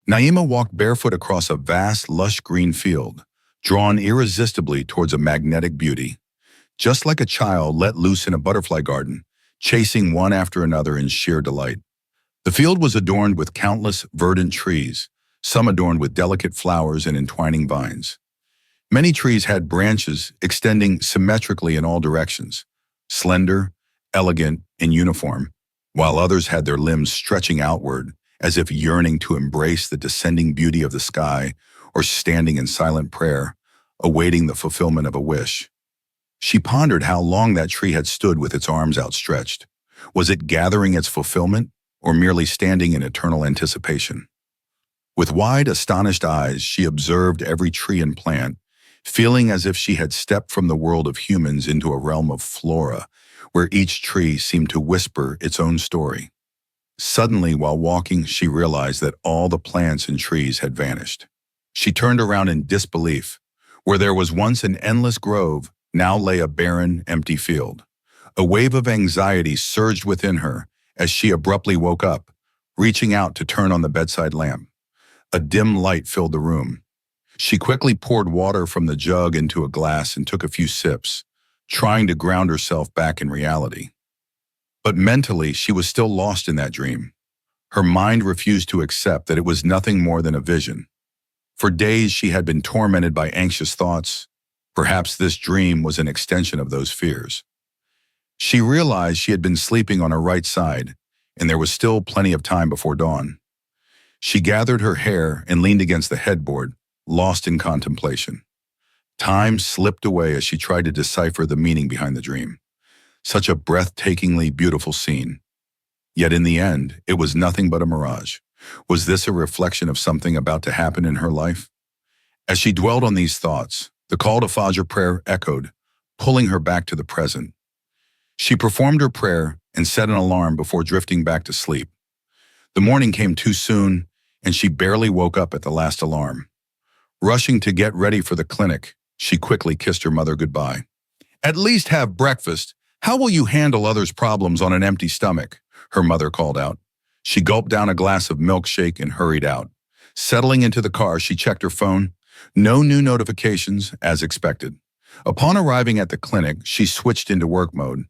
Naima walked barefoot across a vast, lush green field, drawn irresistibly towards a magnetic beauty. Just like a child let loose in a butterfly garden, chasing one after another in sheer delight. The field was adorned with countless verdant trees, some adorned with delicate flowers and entwining vines. Many trees had branches extending symmetrically in all directions, slender, elegant, and uniform, while others had their limbs stretching outward as if yearning to embrace the descending beauty of the sky or standing in silent prayer, awaiting the fulfillment of a wish. She pondered how long that tree had stood with its arms outstretched. Was it gathering its fulfillment or merely standing in eternal anticipation? With wide, astonished eyes, she observed every tree and plant, feeling as if she had stepped from the world of humans into a realm of flora, where each tree seemed to whisper its own story. Suddenly, while walking, she realized that all the plants and trees had vanished. She turned around in disbelief. Where there was once an endless grove, now lay a barren, empty field. A wave of anxiety surged within her as she abruptly woke up, reaching out to turn on the bedside lamp. A dim light filled the room. She quickly poured water from the jug into a glass and took a few sips, trying to ground herself back in reality. But mentally, she was still lost in that dream. Her mind refused to accept that it was nothing more than a vision. For days, she had been tormented by anxious thoughts. Perhaps this dream was an extension of those fears. She realized she had been sleeping on her right side, and there was still plenty of time before dawn. She gathered her hair and leaned against the headboard, lost in contemplation. Time slipped away as she tried to decipher the meaning behind the dream. Such a breathtakingly beautiful scene. Yet in the end, it was nothing but a mirage. Was this a reflection of something about to happen in her life? As she dwelled on these thoughts, the call to Fajr prayer echoed, pulling her back to the present. She performed her prayer and set an alarm before drifting back to sleep. The morning came too soon, and she barely woke up at the last alarm. Rushing to get ready for the clinic, she quickly kissed her mother goodbye. "At least have breakfast. How will you handle others' problems on an empty stomach?" her mother called out. She gulped down a glass of milkshake and hurried out. Settling into the car, she checked her phone. No new notifications, as expected. Upon arriving at the clinic, she switched into work mode.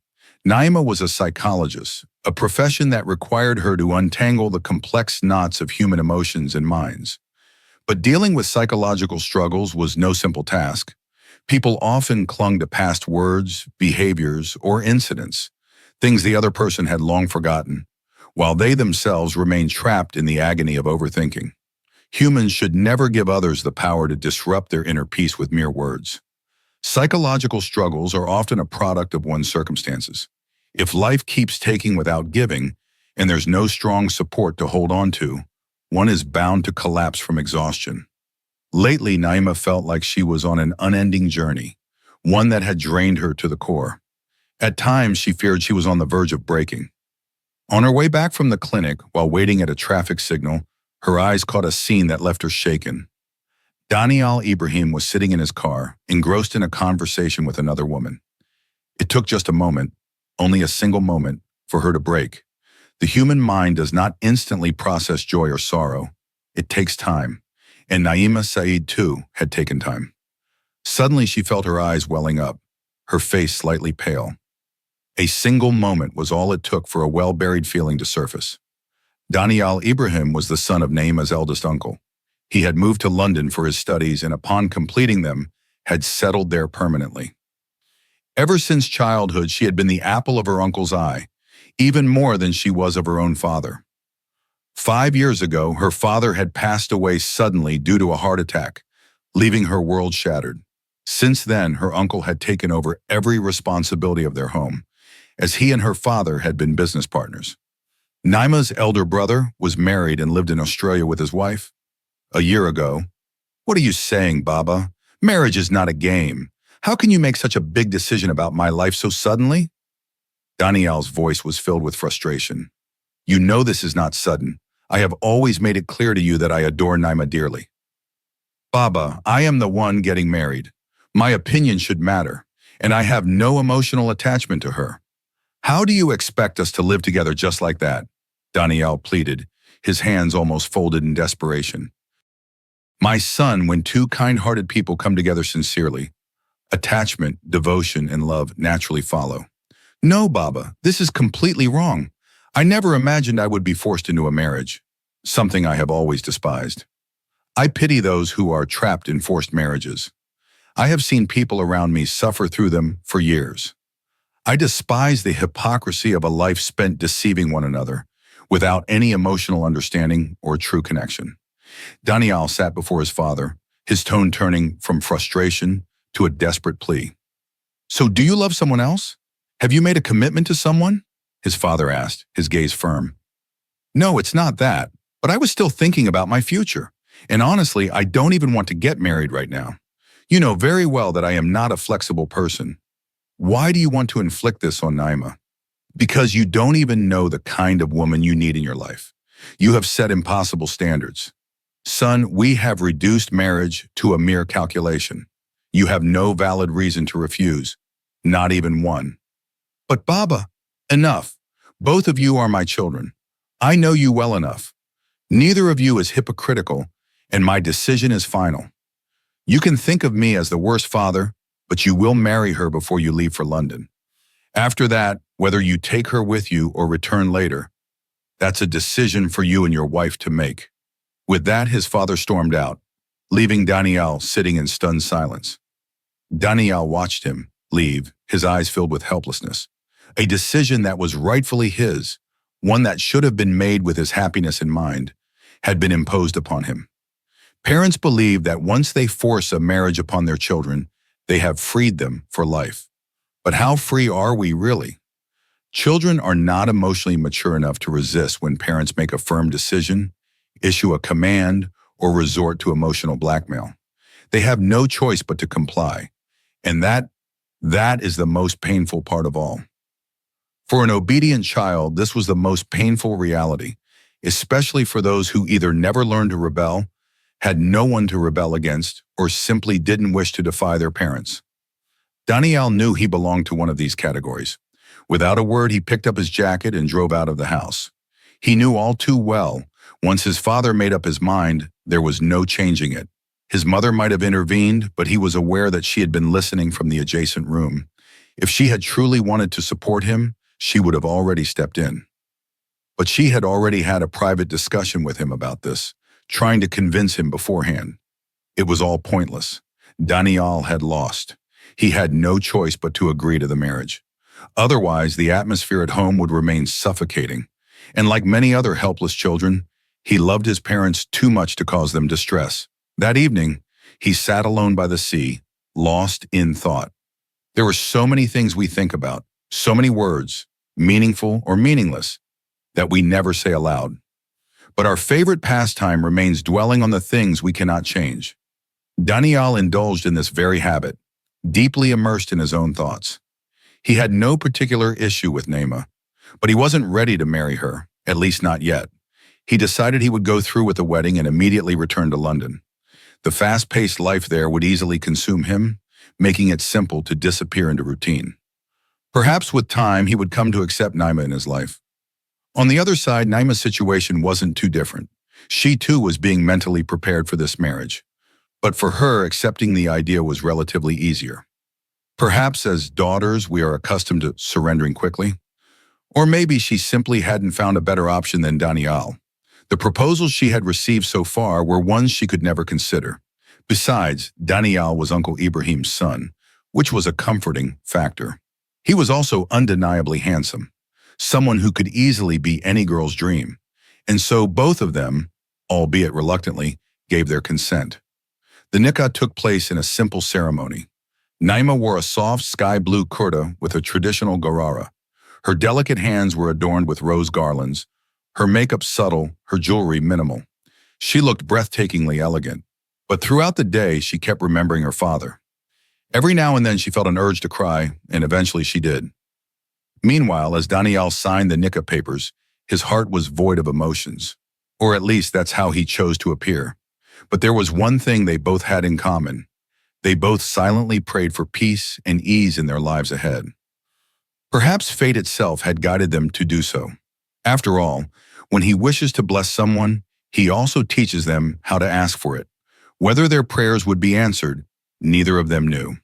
Naima was a psychologist, a profession that required her to untangle the complex knots of human emotions and minds. But dealing with psychological struggles was no simple task. People often clung to past words, behaviors, or incidents, things the other person had long forgotten, while they themselves remained trapped in the agony of overthinking. Humans should never give others the power to disrupt their inner peace with mere words. Psychological struggles are often a product of one's circumstances. If life keeps taking without giving, and there's no strong support to hold on to, one is bound to collapse from exhaustion. Lately, Naima felt like she was on an unending journey, one that had drained her to the core. At times, she feared she was on the verge of breaking. On her way back from the clinic, while waiting at a traffic signal, her eyes caught a scene that left her shaken. Daniyal Ibrahim was sitting in his car, engrossed in a conversation with another woman. It took just a moment, only a single moment, for her to break. The human mind does not instantly process joy or sorrow. It takes time, and Naima Saeed, too, had taken time. Suddenly, she felt her eyes welling up, her face slightly pale. A single moment was all it took for a well-buried feeling to surface. Daniyal Ibrahim was the son of Naima's eldest uncle. He had moved to London for his studies and upon completing them, had settled there permanently. Ever since childhood, she had been the apple of her uncle's eye, even more than she was of her own father. 5 years ago, her father had passed away suddenly due to a heart attack, leaving her world shattered. Since then, her uncle had taken over every responsibility of their home, as he and her father had been business partners. Naima's elder brother was married and lived in Australia with his wife. A year ago, "What are you saying, Baba? Marriage is not a game. How can you make such a big decision about my life so suddenly?" Daniyal's voice was filled with frustration. "You know this is not sudden. I have always made it clear to you that I adore Naima dearly." "Baba, I am the one getting married. My opinion should matter, and I have no emotional attachment to her. How do you expect us to live together just like that?" Daniyal pleaded, his hands almost folded in desperation. My son, when two kind-hearted people come together sincerely, attachment, devotion, and love naturally follow. No, Baba, this is completely wrong. I never imagined I would be forced into a marriage, something I have always despised. I pity those who are trapped in forced marriages. I have seen people around me suffer through them for years. I despise the hypocrisy of a life spent deceiving one another, without any emotional understanding or true connection. Daniyal sat before his father, his tone turning from frustration to a desperate plea. So do you love someone else? Have you made a commitment to someone? His father asked, his gaze firm. No, it's not that, but I was still thinking about my future. And honestly, I don't even want to get married right now. You know very well that I am not a flexible person. Why do you want to inflict this on Naima? Because you don't even know the kind of woman you need in your life. You have set impossible standards. Son, we have reduced marriage to a mere calculation. You have no valid reason to refuse, not even one. But Baba, enough. Both of you are my children. I know you well enough. Neither of you is hypocritical, and my decision is final. You can think of me as the worst father, but you will marry her before you leave for London. After that, whether you take her with you or return later, that's a decision for you and your wife to make. With that, his father stormed out, leaving Daniyal sitting in stunned silence. Daniyal watched him leave, his eyes filled with helplessness. A decision that was rightfully his, one that should have been made with his happiness in mind, had been imposed upon him. Parents believe that once they force a marriage upon their children, they have freed them for life. But how free are we really? Children are not emotionally mature enough to resist when parents make a firm decision, issue a command, or resort to emotional blackmail. They have no choice but to comply. And that is the most painful part of all. For an obedient child, this was the most painful reality, especially for those who either never learned to rebel, had no one to rebel against, or simply didn't wish to defy their parents. Daniyal knew he belonged to one of these categories. Without a word, he picked up his jacket and drove out of the house. He knew all too well, once his father made up his mind, there was no changing it. His mother might have intervened, but he was aware that she had been listening from the adjacent room. If she had truly wanted to support him, she would have already stepped in. But she had already had a private discussion with him about this, trying to convince him beforehand. It was all pointless. Daniyal had lost. He had no choice but to agree to the marriage. Otherwise, the atmosphere at home would remain suffocating. And like many other helpless children, he loved his parents too much to cause them distress. That evening, he sat alone by the sea, lost in thought. There were so many things we think about, so many words, meaningful or meaningless, that we never say aloud. But our favorite pastime remains dwelling on the things we cannot change. Daniyal indulged in this very habit, deeply immersed in his own thoughts. He had no particular issue with Naima, but he wasn't ready to marry her, at least not yet. He decided he would go through with the wedding and immediately return to London. The fast-paced life there would easily consume him, making it simple to disappear into routine. Perhaps with time, he would come to accept Naima in his life. On the other side, Naima's situation wasn't too different. She too was being mentally prepared for this marriage. But for her, accepting the idea was relatively easier. Perhaps as daughters, we are accustomed to surrendering quickly. Or maybe she simply hadn't found a better option than Daniyal. The proposals she had received so far were ones she could never consider. Besides, Daniyal was Uncle Ibrahim's son, which was a comforting factor. He was also undeniably handsome, someone who could easily be any girl's dream. And so both of them, albeit reluctantly, gave their consent. The nikah took place in a simple ceremony. Naima wore a soft sky blue kurta with a traditional garara. Her delicate hands were adorned with rose garlands, her makeup subtle, her jewelry minimal. She looked breathtakingly elegant, but throughout the day she kept remembering her father. Every now and then she felt an urge to cry, and eventually she did. Meanwhile, as Daniyal signed the nikah papers, his heart was void of emotions, or at least that's how he chose to appear. But there was one thing they both had in common. They both silently prayed for peace and ease in their lives ahead. Perhaps fate itself had guided them to do so. After all, When he wishes to bless someone, he also teaches them how to ask for it. Whether their prayers would be answered, neither of them knew.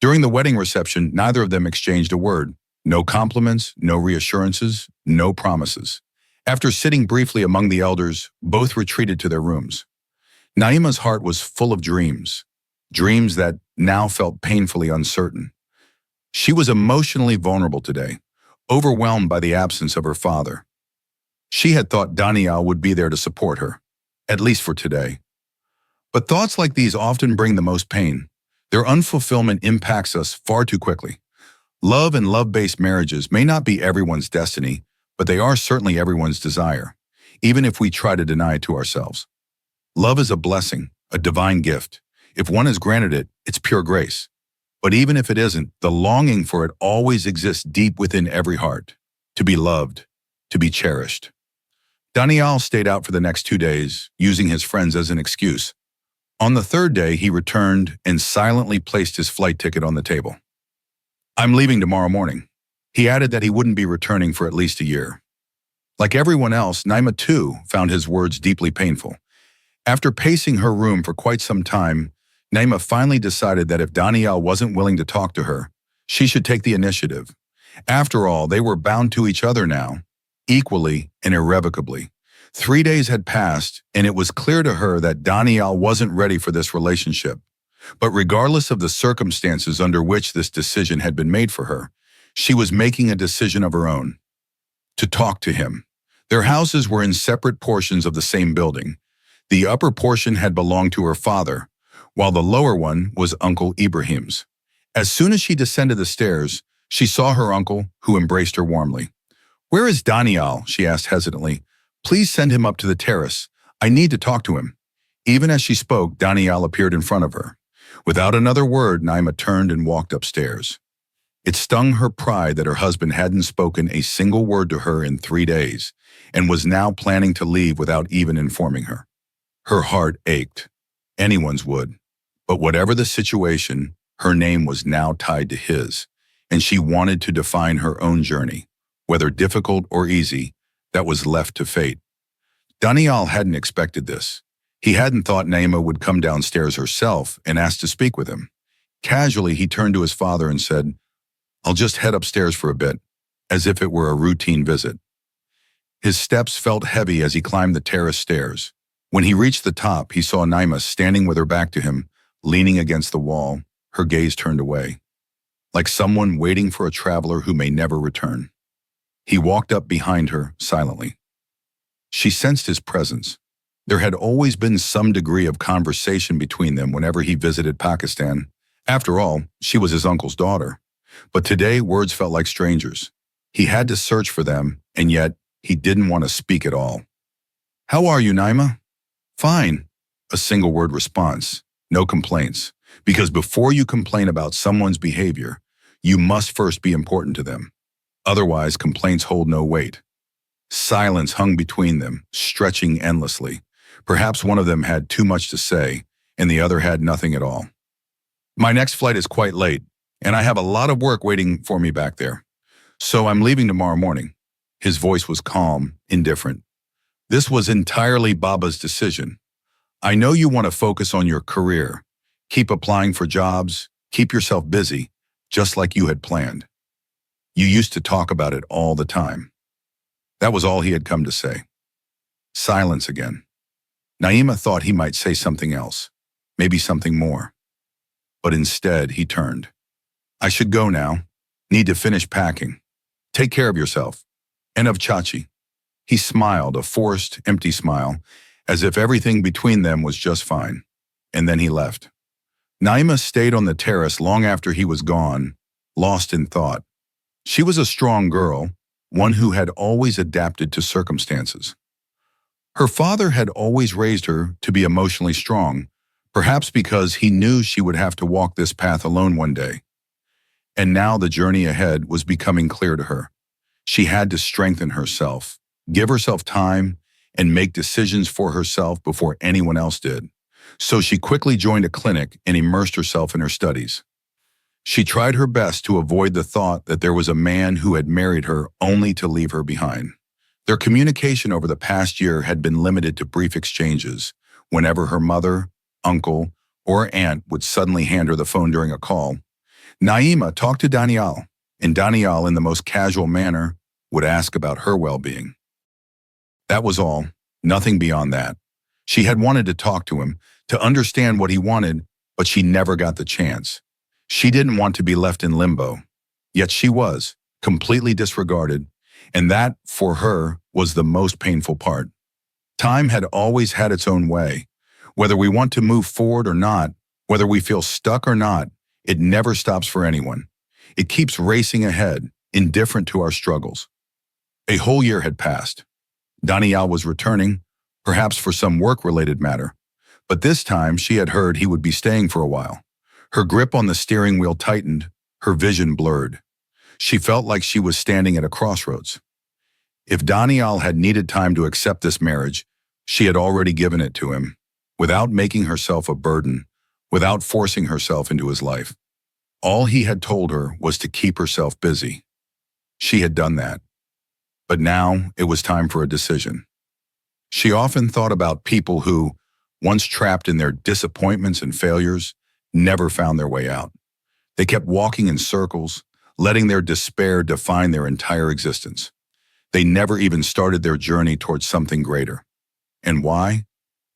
During the wedding reception, neither of them exchanged a word. No compliments, no reassurances, no promises. After sitting briefly among the elders, both retreated to their rooms. Naima's heart was full of dreams, dreams that now felt painfully uncertain. She was emotionally vulnerable today, overwhelmed by the absence of her father. She had thought Daniyal would be there to support her, at least for today. But thoughts like these often bring the most pain. Their unfulfillment impacts us far too quickly. Love and love-based marriages may not be everyone's destiny, but they are certainly everyone's desire, even if we try to deny it to ourselves. Love is a blessing, a divine gift. If one is granted it, it's pure grace. But even if it isn't, the longing for it always exists deep within every heart, to be loved, to be cherished. Daniyal stayed out for the next 2 days, using his friends as an excuse. On the third day, he returned and silently placed his flight ticket on the table. "I'm leaving tomorrow morning." He added that he wouldn't be returning for at least a year. Like everyone else, Naima too found his words deeply painful. After pacing her room for quite some time, Naima finally decided that if Daniyal wasn't willing to talk to her, she should take the initiative. After all, they were bound to each other now, equally and irrevocably. 3 days had passed, and it was clear to her that Daniyal wasn't ready for this relationship. But regardless of the circumstances under which this decision had been made for her, she was making a decision of her own. To talk to him. Their houses were in separate portions of the same building. The upper portion had belonged to her father, while the lower one was Uncle Ibrahim's. As soon as she descended the stairs, she saw her uncle, who embraced her warmly. "Where is Daniyal?" she asked hesitantly. "Please send him up to the terrace. I need to talk to him." Even as she spoke, Daniyal appeared in front of her. Without another word, Naima turned and walked upstairs. It stung her pride that her husband hadn't spoken a single word to her in 3 days, and was now planning to leave without even informing her. Her heart ached. Anyone's would. But whatever the situation, her name was now tied to his, and she wanted to define her own journey, whether difficult or easy, that was left to fate. Daniyal hadn't expected this. He hadn't thought Naima would come downstairs herself and ask to speak with him. Casually, he turned to his father and said, "I'll just head upstairs for a bit," as if it were a routine visit. His steps felt heavy as he climbed the terrace stairs. When he reached the top, he saw Naima standing with her back to him, leaning against the wall, her gaze turned away, like someone waiting for a traveler who may never return. He walked up behind her silently. She sensed his presence. There had always been some degree of conversation between them whenever he visited Pakistan. After all, she was his uncle's daughter. But today, words felt like strangers. He had to search for them, and yet he didn't want to speak at all. "How are you, Naima?" "Fine." A single word response, no complaints. Because before you complain about someone's behavior, you must first be important to them. Otherwise, complaints hold no weight. Silence hung between them, stretching endlessly. Perhaps one of them had too much to say, and the other had nothing at all. "My next flight is quite late, and I have a lot of work waiting for me back there. So I'm leaving tomorrow morning." His voice was calm, indifferent. "This was entirely Baba's decision. I know you want to focus on your career. Keep applying for jobs, keep yourself busy, just like you had planned. You used to talk about it all the time." That was all he had come to say. Silence again. Naima thought he might say something else, maybe something more. But instead, he turned. "I should go now. Need to finish packing. Take care of yourself. And of Chachi." He smiled, a forced, empty smile, as if everything between them was just fine. And then he left. Naima stayed on the terrace long after he was gone, lost in thought. She was a strong girl, one who had always adapted to circumstances. Her father had always raised her to be emotionally strong, perhaps because he knew she would have to walk this path alone one day. And now the journey ahead was becoming clear to her. She had to strengthen herself, give herself time, and make decisions for herself before anyone else did. So she quickly joined a clinic and immersed herself in her studies. She tried her best to avoid the thought that there was a man who had married her only to leave her behind. Their communication over the past year had been limited to brief exchanges, whenever her mother, uncle, or aunt would suddenly hand her the phone during a call. Naima talked to Daniyal, and Daniyal, in the most casual manner, would ask about her well-being. That was all, nothing beyond that. She had wanted to talk to him, to understand what he wanted, but she never got the chance. She didn't want to be left in limbo. Yet she was, completely disregarded, and that, for her, was the most painful part. Time had always had its own way. Whether we want to move forward or not, whether we feel stuck or not, it never stops for anyone. It keeps racing ahead, indifferent to our struggles. A whole year had passed. Daniyal was returning, perhaps for some work-related matter, but this time she had heard he would be staying for a while. Her grip on the steering wheel tightened, her vision blurred. She felt like she was standing at a crossroads. If Daniyal had needed time to accept this marriage, she had already given it to him, without making herself a burden, without forcing herself into his life. All he had told her was to keep herself busy. She had done that. But now it was time for a decision. She often thought about people who, once trapped in their disappointments and failures, never found their way out. They kept walking in circles, letting their despair define their entire existence. They never even started their journey towards something greater. And why?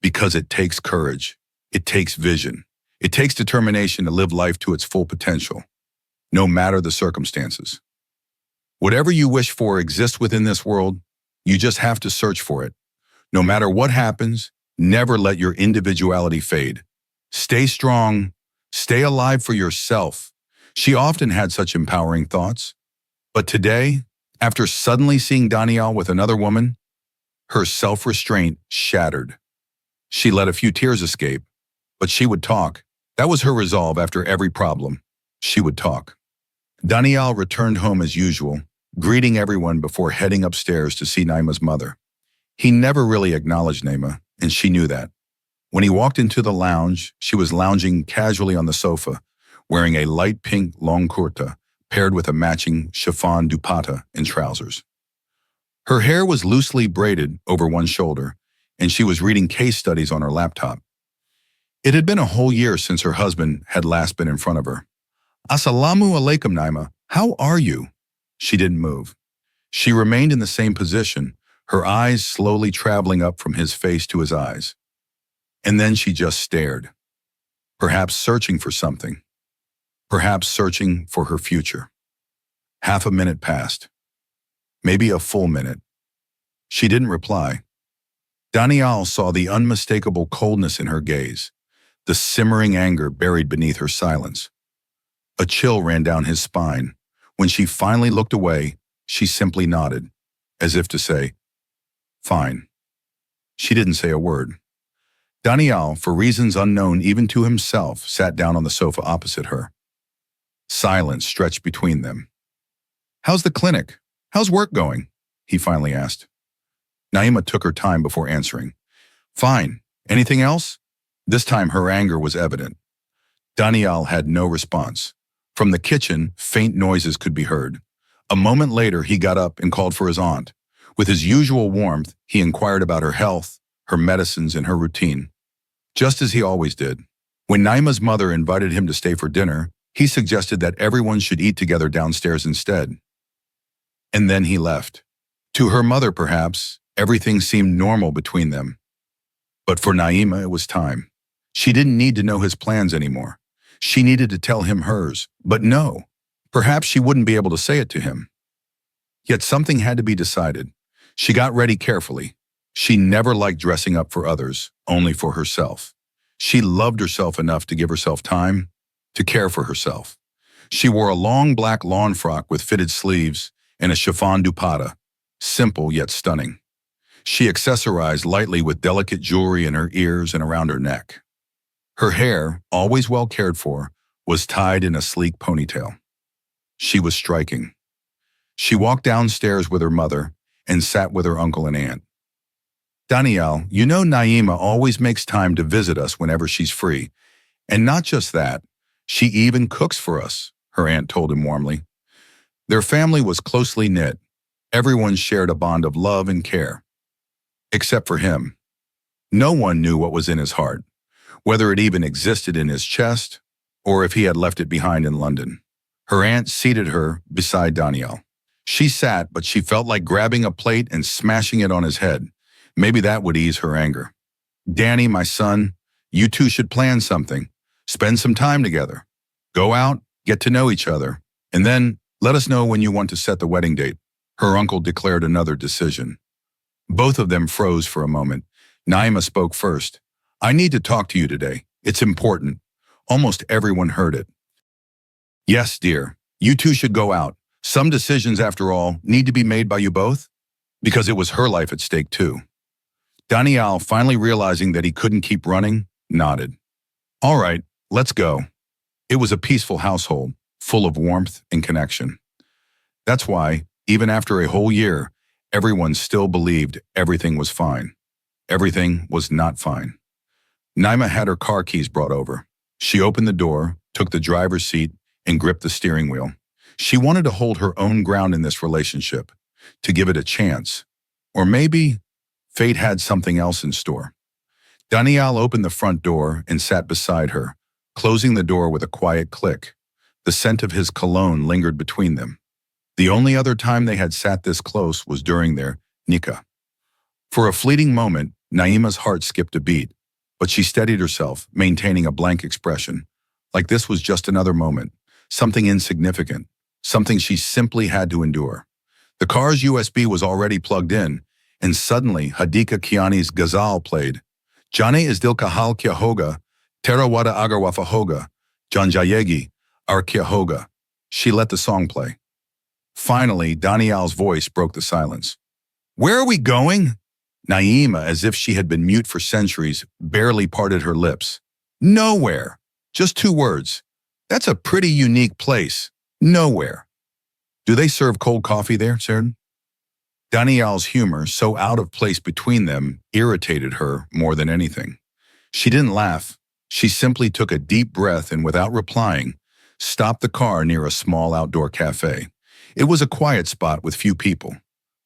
Because it takes courage. It takes vision. It takes determination to live life to its full potential, no matter the circumstances. Whatever you wish for exists within this world. You just have to search for it. No matter what happens, never let your individuality fade. Stay strong. Stay alive for yourself. She often had such empowering thoughts. But today, after suddenly seeing Daniyal with another woman, her self-restraint shattered. She let a few tears escape, but she would talk. That was her resolve after every problem. She would talk. Daniyal returned home as usual, greeting everyone before heading upstairs to see Naima's mother. He never really acknowledged Naima, and she knew that. When he walked into the lounge, she was lounging casually on the sofa, wearing a light pink long kurta paired with a matching chiffon dupatta and trousers. Her hair was loosely braided over one shoulder, and she was reading case studies on her laptop. It had been a whole year since her husband had last been in front of her. "Assalamu alaikum, Naima. How are you?" She didn't move. She remained in the same position, her eyes slowly traveling up from his face to his eyes. And then she just stared, perhaps searching for something, perhaps searching for her future. Half a minute passed, maybe a full minute. She didn't reply. Daniyal saw the unmistakable coldness in her gaze, the simmering anger buried beneath her silence. A chill ran down his spine. When she finally looked away, she simply nodded, as if to say, "Fine." She didn't say a word. Daniyal, for reasons unknown even to himself, sat down on the sofa opposite her. Silence stretched between them. "How's the clinic? How's work going?" he finally asked. Naima took her time before answering. "Fine. Anything else?" This time her anger was evident. Daniyal had no response. From the kitchen, faint noises could be heard. A moment later, he got up and called for his aunt. With his usual warmth, he inquired about her health, her medicines, and her routine. Just as he always did. When Naima's mother invited him to stay for dinner, he suggested that everyone should eat together downstairs instead. And then he left. To her mother, perhaps, everything seemed normal between them. But for Naima, it was time. She didn't need to know his plans anymore. She needed to tell him hers. But no, perhaps she wouldn't be able to say it to him. Yet something had to be decided. She got ready carefully. She never liked dressing up for others, only for herself. She loved herself enough to give herself time, to care for herself. She wore a long black lawn frock with fitted sleeves and a chiffon dupatta, simple yet stunning. She accessorized lightly with delicate jewelry in her ears and around her neck. Her hair, always well cared for, was tied in a sleek ponytail. She was striking. She walked downstairs with her mother and sat with her uncle and aunt. "Daniyal, you know Naima always makes time to visit us whenever she's free. And not just that, she even cooks for us," her aunt told him warmly. Their family was closely knit. Everyone shared a bond of love and care. Except for him. No one knew what was in his heart, whether it even existed in his chest, or if he had left it behind in London. Her aunt seated her beside Daniyal. She sat, but she felt like grabbing a plate and smashing it on his head. Maybe that would ease her anger. Danny, my son, you two should plan something. Spend some time together. Go out, get to know each other, and then let us know when you want to set the wedding date. Her uncle declared another decision. Both of them froze for a moment. Naima spoke first. I need to talk to you today. It's important. Almost everyone heard it. Yes, dear. You two should go out. Some decisions, after all, need to be made by you both. Because it was her life at stake, too. Daniyal, finally realizing that he couldn't keep running, nodded. All right, let's go. It was a peaceful household, full of warmth and connection. That's why, even after a whole year, everyone still believed everything was fine. Everything was not fine. Naima had her car keys brought over. She opened the door, took the driver's seat, and gripped the steering wheel. She wanted to hold her own ground in this relationship, to give it a chance. Or maybe fate had something else in store. Daniyal opened the front door and sat beside her, closing the door with a quiet click. The scent of his cologne lingered between them. The only other time they had sat this close was during their nikah. For a fleeting moment, Naima's heart skipped a beat, but she steadied herself, maintaining a blank expression, like this was just another moment, something insignificant, something she simply had to endure. The car's USB was already plugged in, and suddenly Hadika Kiani's ghazal played. Jane Isdil Kahal Kya Hoga, Tera Wada Agar Wafa Hoga, Janjayegi, Ar Kya Hoga. She let the song play. Finally, Daniyal's voice broke the silence. Where are we going? Naima, as if she had been mute for centuries, barely parted her lips. Nowhere. Just two words. That's a pretty unique place. Nowhere. Do they serve cold coffee there, Sir? Daniyal's humor, so out of place between them, irritated her more than anything. She didn't laugh. She simply took a deep breath and, without replying, stopped the car near a small outdoor cafe. It was a quiet spot with few people.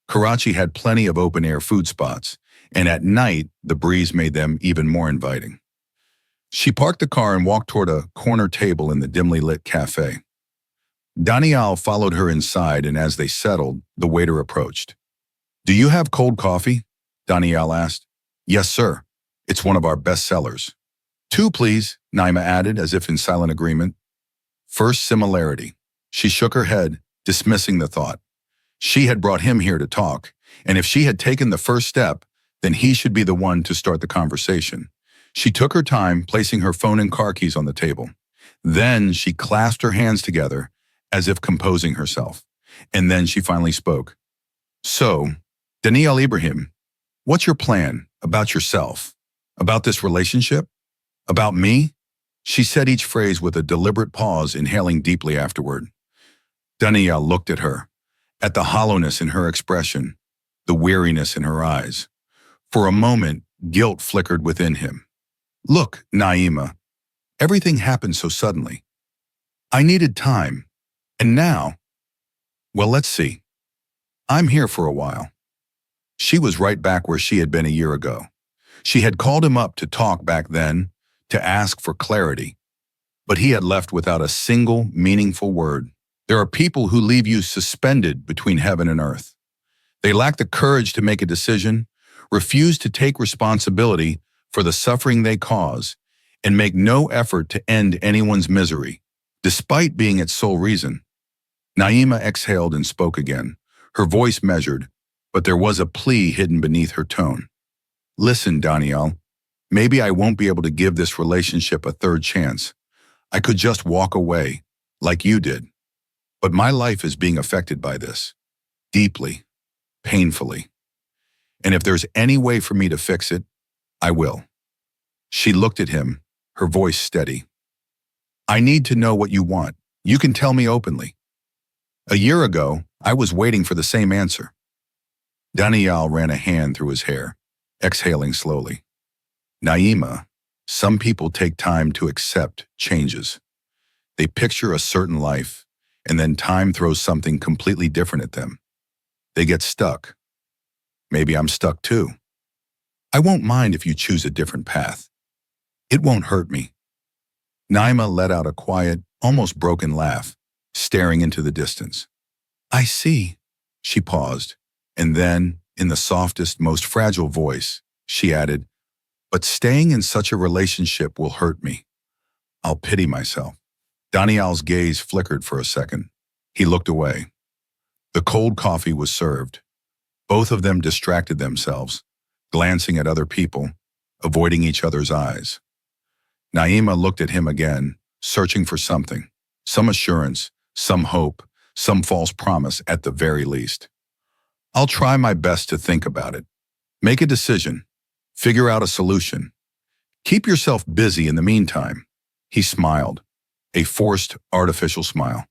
Karachi had plenty of open-air food spots, and at night, the breeze made them even more inviting. She parked the car and walked toward a corner table in the dimly lit cafe. Daniyal followed her inside, and as they settled, the waiter approached. Do you have cold coffee? Daniyal asked. Yes, sir. It's one of our best sellers. Two, please, Naima added, as if in silent agreement. First similarity. She shook her head, dismissing the thought. She had brought him here to talk, and if she had taken the first step, then he should be the one to start the conversation. She took her time, placing her phone and car keys on the table. Then she clasped her hands together, as if composing herself. And then she finally spoke. So, Daniyal Ibrahim, what's your plan about yourself? About this relationship? About me? She said each phrase with a deliberate pause, inhaling deeply afterward. Daniyal looked at her, at the hollowness in her expression, the weariness in her eyes. For a moment, guilt flickered within him. Look, Naima, everything happened so suddenly. I needed time. And now, well, let's see. I'm here for a while. She was right back where she had been a year ago. She had called him up to talk back then, to ask for clarity. But he had left without a single meaningful word. There are people who leave you suspended between heaven and earth. They lack the courage to make a decision, refuse to take responsibility for the suffering they cause, and make no effort to end anyone's misery, despite being its sole reason. Naima exhaled and spoke again, her voice measured, but there was a plea hidden beneath her tone. Listen, Daniyal, maybe I won't be able to give this relationship a third chance. I could just walk away, like you did. But my life is being affected by this, deeply, painfully. And if there's any way for me to fix it, I will. She looked at him, her voice steady. I need to know what you want. You can tell me openly. A year ago, I was waiting for the same answer. Daniyal ran a hand through his hair, exhaling slowly. Naima, some people take time to accept changes. They picture a certain life, and then time throws something completely different at them. They get stuck. Maybe I'm stuck too. I won't mind if you choose a different path. It won't hurt me. Naima let out a quiet, almost broken laugh, staring into the distance. I see. She paused, and then, in the softest, most fragile voice, she added, but staying in such a relationship will hurt me. I'll pity myself. Daniyal's gaze flickered for a second. He looked away. The cold coffee was served. Both of them distracted themselves, glancing at other people, avoiding each other's eyes. Naima looked at him again, searching for something, some assurance, some hope, some false promise at the very least. I'll try my best to think about it. Make a decision. Figure out a solution. Keep yourself busy in the meantime. He smiled, a forced, artificial smile.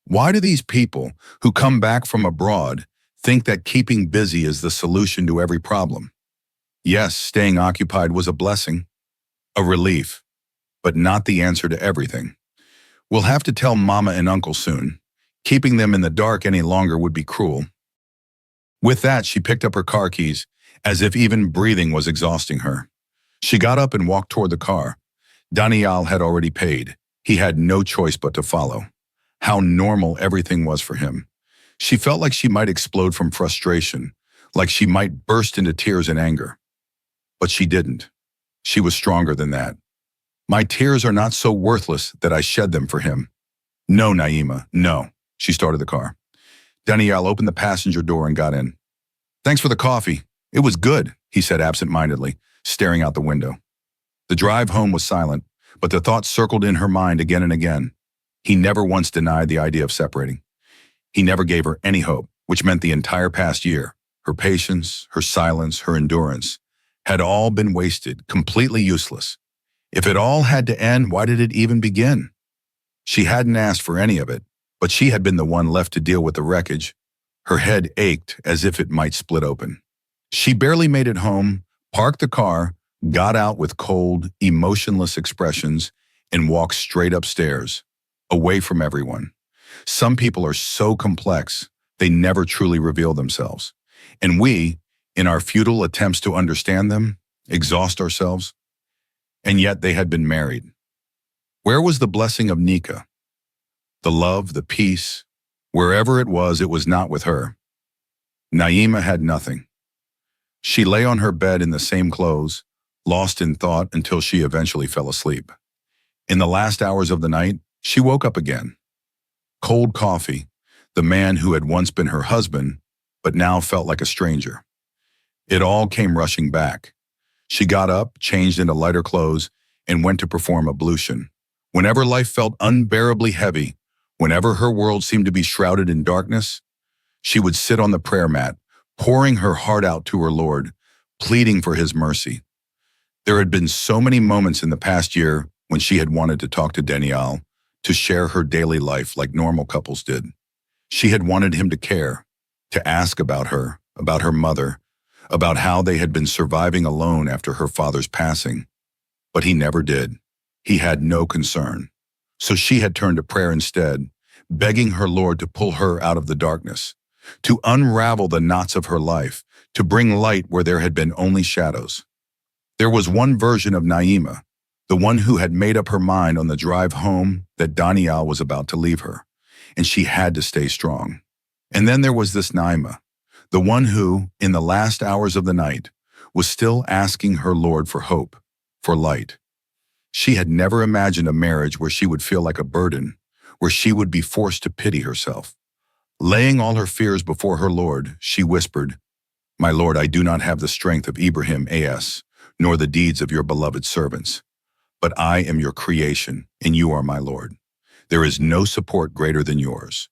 Why do these people who come back from abroad think that keeping busy is the solution to every problem? Yes, staying occupied was a blessing, a relief, but not the answer to everything. We'll have to tell Mama and Uncle soon. Keeping them in the dark any longer would be cruel. With that, she picked up her car keys, as if even breathing was exhausting her. She got up and walked toward the car. Daniyal had already paid. He had no choice but to follow. How normal everything was for him. She felt like she might explode from frustration, like she might burst into tears in anger. But she didn't. She was stronger than that. My tears are not so worthless that I shed them for him. No, Naima, no. She started the car. Daniyal opened the passenger door and got in. Thanks for the coffee. It was good, he said absent-mindedly, staring out the window. The drive home was silent, but the thoughts circled in her mind again and again. He never once denied the idea of separating. He never gave her any hope, which meant the entire past year, her patience, her silence, her endurance, had all been wasted, completely useless. If it all had to end, why did it even begin? She hadn't asked for any of it, but she had been the one left to deal with the wreckage. Her head ached as if it might split open. She barely made it home, parked the car, got out with cold, emotionless expressions, and walked straight upstairs, away from everyone. Some people are so complex, they never truly reveal themselves. And we, in our futile attempts to understand them, exhaust ourselves. And yet they had been married. Where was the blessing of Nika? The love, the peace, wherever it was not with her. Naima had nothing. She lay on her bed in the same clothes, lost in thought until she eventually fell asleep. In the last hours of the night, she woke up again. Cold coffee, the man who had once been her husband, but now felt like a stranger. It all came rushing back. She got up, changed into lighter clothes, and went to perform ablution. Whenever life felt unbearably heavy, whenever her world seemed to be shrouded in darkness, she would sit on the prayer mat, pouring her heart out to her Lord, pleading for his mercy. There had been so many moments in the past year when she had wanted to talk to Daniyal, to share her daily life like normal couples did. She had wanted him to care, to ask about her mother, about how they had been surviving alone after her father's passing. But he never did. He had no concern. So she had turned to prayer instead, begging her Lord to pull her out of the darkness, to unravel the knots of her life, to bring light where there had been only shadows. There was one version of Naima, the one who had made up her mind on the drive home that Daniyal was about to leave her, and she had to stay strong. And then there was this Naima, the one who, in the last hours of the night, was still asking her Lord for hope, for light. She had never imagined a marriage where she would feel like a burden, where she would be forced to pity herself. Laying all her fears before her Lord, she whispered, "My Lord, I do not have the strength of Ibrahim A.S., nor the deeds of your beloved servants. But I am your creation, and you are my Lord. There is no support greater than yours.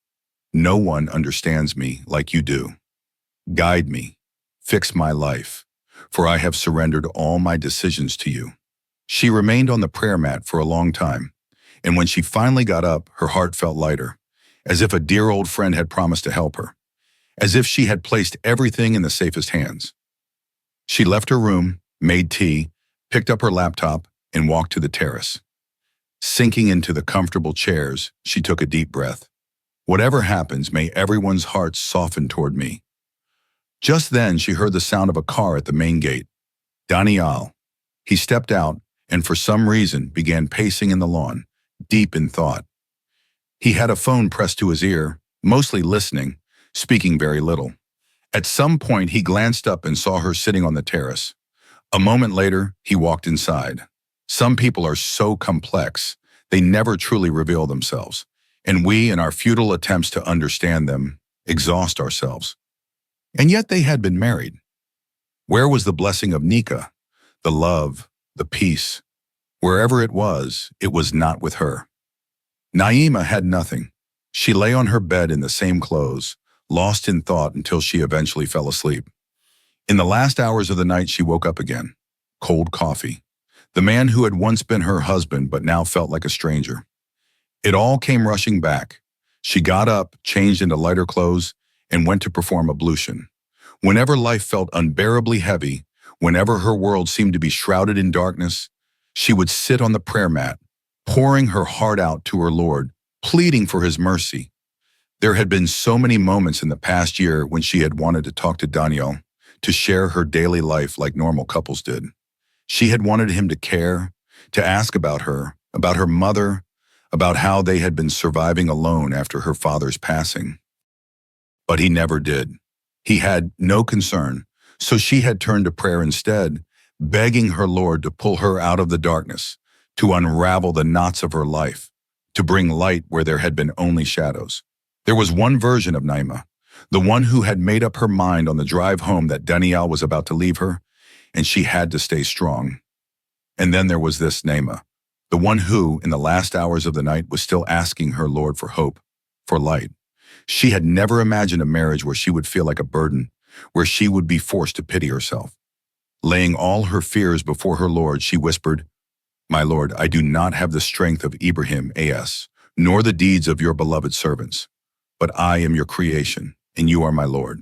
No one understands me like you do. Guide me, fix my life, for I have surrendered all my decisions to you." She remained on the prayer mat for a long time, and when she finally got up, her heart felt lighter, as if a dear old friend had promised to help her, as if she had placed everything in the safest hands. She left her room, made tea, picked up her laptop, and walked to the terrace. Sinking into the comfortable chairs, she took a deep breath. Whatever happens, may everyone's hearts soften toward me. Just then she heard the sound of a car at the main gate. Daniyal. He stepped out and for some reason began pacing in the lawn, deep in thought. He had a phone pressed to his ear, mostly listening, speaking very little. At some point he glanced up and saw her sitting on the terrace. A moment later, he walked inside. Some people are so complex, they never truly reveal themselves, and we, in our futile attempts to understand them, exhaust ourselves. And yet they had been married. Where was the blessing of Nika, the love, the peace? Wherever it was not with her. Naima had nothing. She lay on her bed in the same clothes, lost in thought until she eventually fell asleep. In the last hours of the night she woke up again. Cold coffee. The man who had once been her husband but now felt like a stranger. It all came rushing back. She got up, changed into lighter clothes, and went to perform ablution. Whenever life felt unbearably heavy, whenever her world seemed to be shrouded in darkness, she would sit on the prayer mat, pouring her heart out to her Lord, pleading for his mercy. There had been so many moments in the past year when she had wanted to talk to Daniyal, to share her daily life like normal couples did. She had wanted him to care, to ask about her mother, about how they had been surviving alone after her father's passing. But he never did. He had no concern, so she had turned to prayer instead, begging her Lord to pull her out of the darkness, to unravel the knots of her life, to bring light where there had been only shadows. There was one version of Naima, the one who had made up her mind on the drive home that Daniyal was about to leave her, and she had to stay strong. And then there was this Naima, the one who, in the last hours of the night, was still asking her Lord for hope, for light. She had never imagined a marriage where she would feel like a burden, where she would be forced to pity herself. Laying all her fears before her Lord, she whispered, "My Lord, I do not have the strength of Ibrahim A.S., nor the deeds of your beloved servants. But I am your creation, and you are my Lord.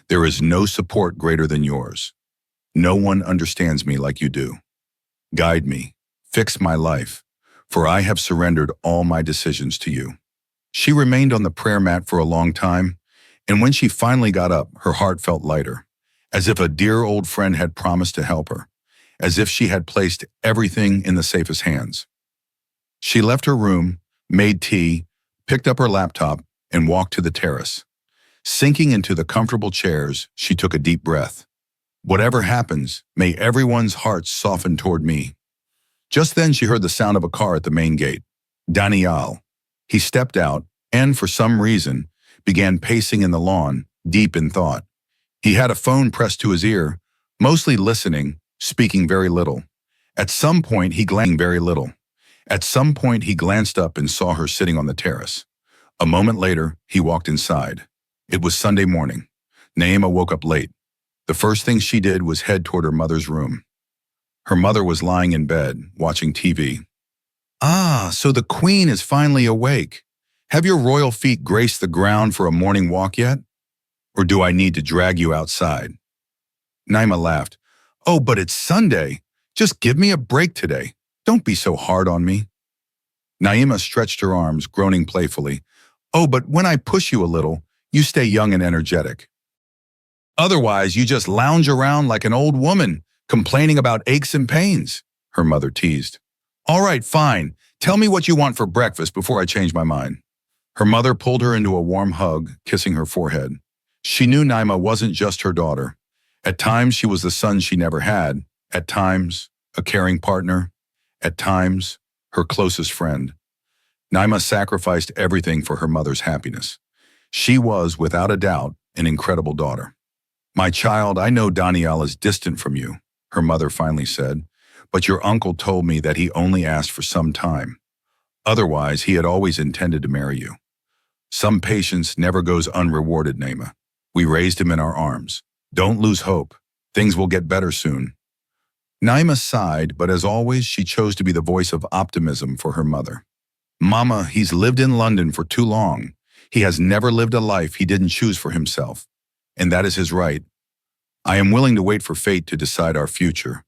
There is no support greater than yours. No one understands me like you do. Guide me, fix my life, for I have surrendered all my decisions to you." She remained on the prayer mat for a long time, and when she finally got up, her heart felt lighter, as if a dear old friend had promised to help her, as if she had placed everything in the safest hands. She left her room, made tea, picked up her laptop, and walked to the terrace. Sinking into the comfortable chairs, she took a deep breath. Whatever happens, may everyone's hearts soften toward me. Just then she heard the sound of a car at the main gate. Daniyal. He stepped out and, for some reason, began pacing in the lawn, deep in thought. He had a phone pressed to his ear, mostly listening, speaking very little. At some point he glanced up and saw her sitting on the terrace. A moment later, he walked inside. It was Sunday morning. Naima woke up late. The first thing she did was head toward her mother's room. Her mother was lying in bed, watching TV. "Ah, so the queen is finally awake. Have your royal feet graced the ground for a morning walk yet? Or do I need to drag you outside?" Naima laughed. "Oh, but it's Sunday. Just give me a break today. Don't be so hard on me." Naima stretched her arms, groaning playfully. "Oh, but when I push you a little, you stay young and energetic. Otherwise, you just lounge around like an old woman, complaining about aches and pains," her mother teased. "All right, fine. Tell me what you want for breakfast before I change my mind." Her mother pulled her into a warm hug, kissing her forehead. She knew Naima wasn't just her daughter. At times, she was the son she never had. At times, a caring partner. At times, her closest friend. Naima sacrificed everything for her mother's happiness. She was, without a doubt, an incredible daughter. "My child, I know Daniyal is distant from you," her mother finally said, "but your uncle told me that he only asked for some time. Otherwise, he had always intended to marry you. Some patience never goes unrewarded, Naima. We raised him in our arms. Don't lose hope. Things will get better soon." Naima sighed, but as always, she chose to be the voice of optimism for her mother. "Mama, he's lived in London for too long. He has never lived a life he didn't choose for himself, and that is his right. I am willing to wait for fate to decide our future,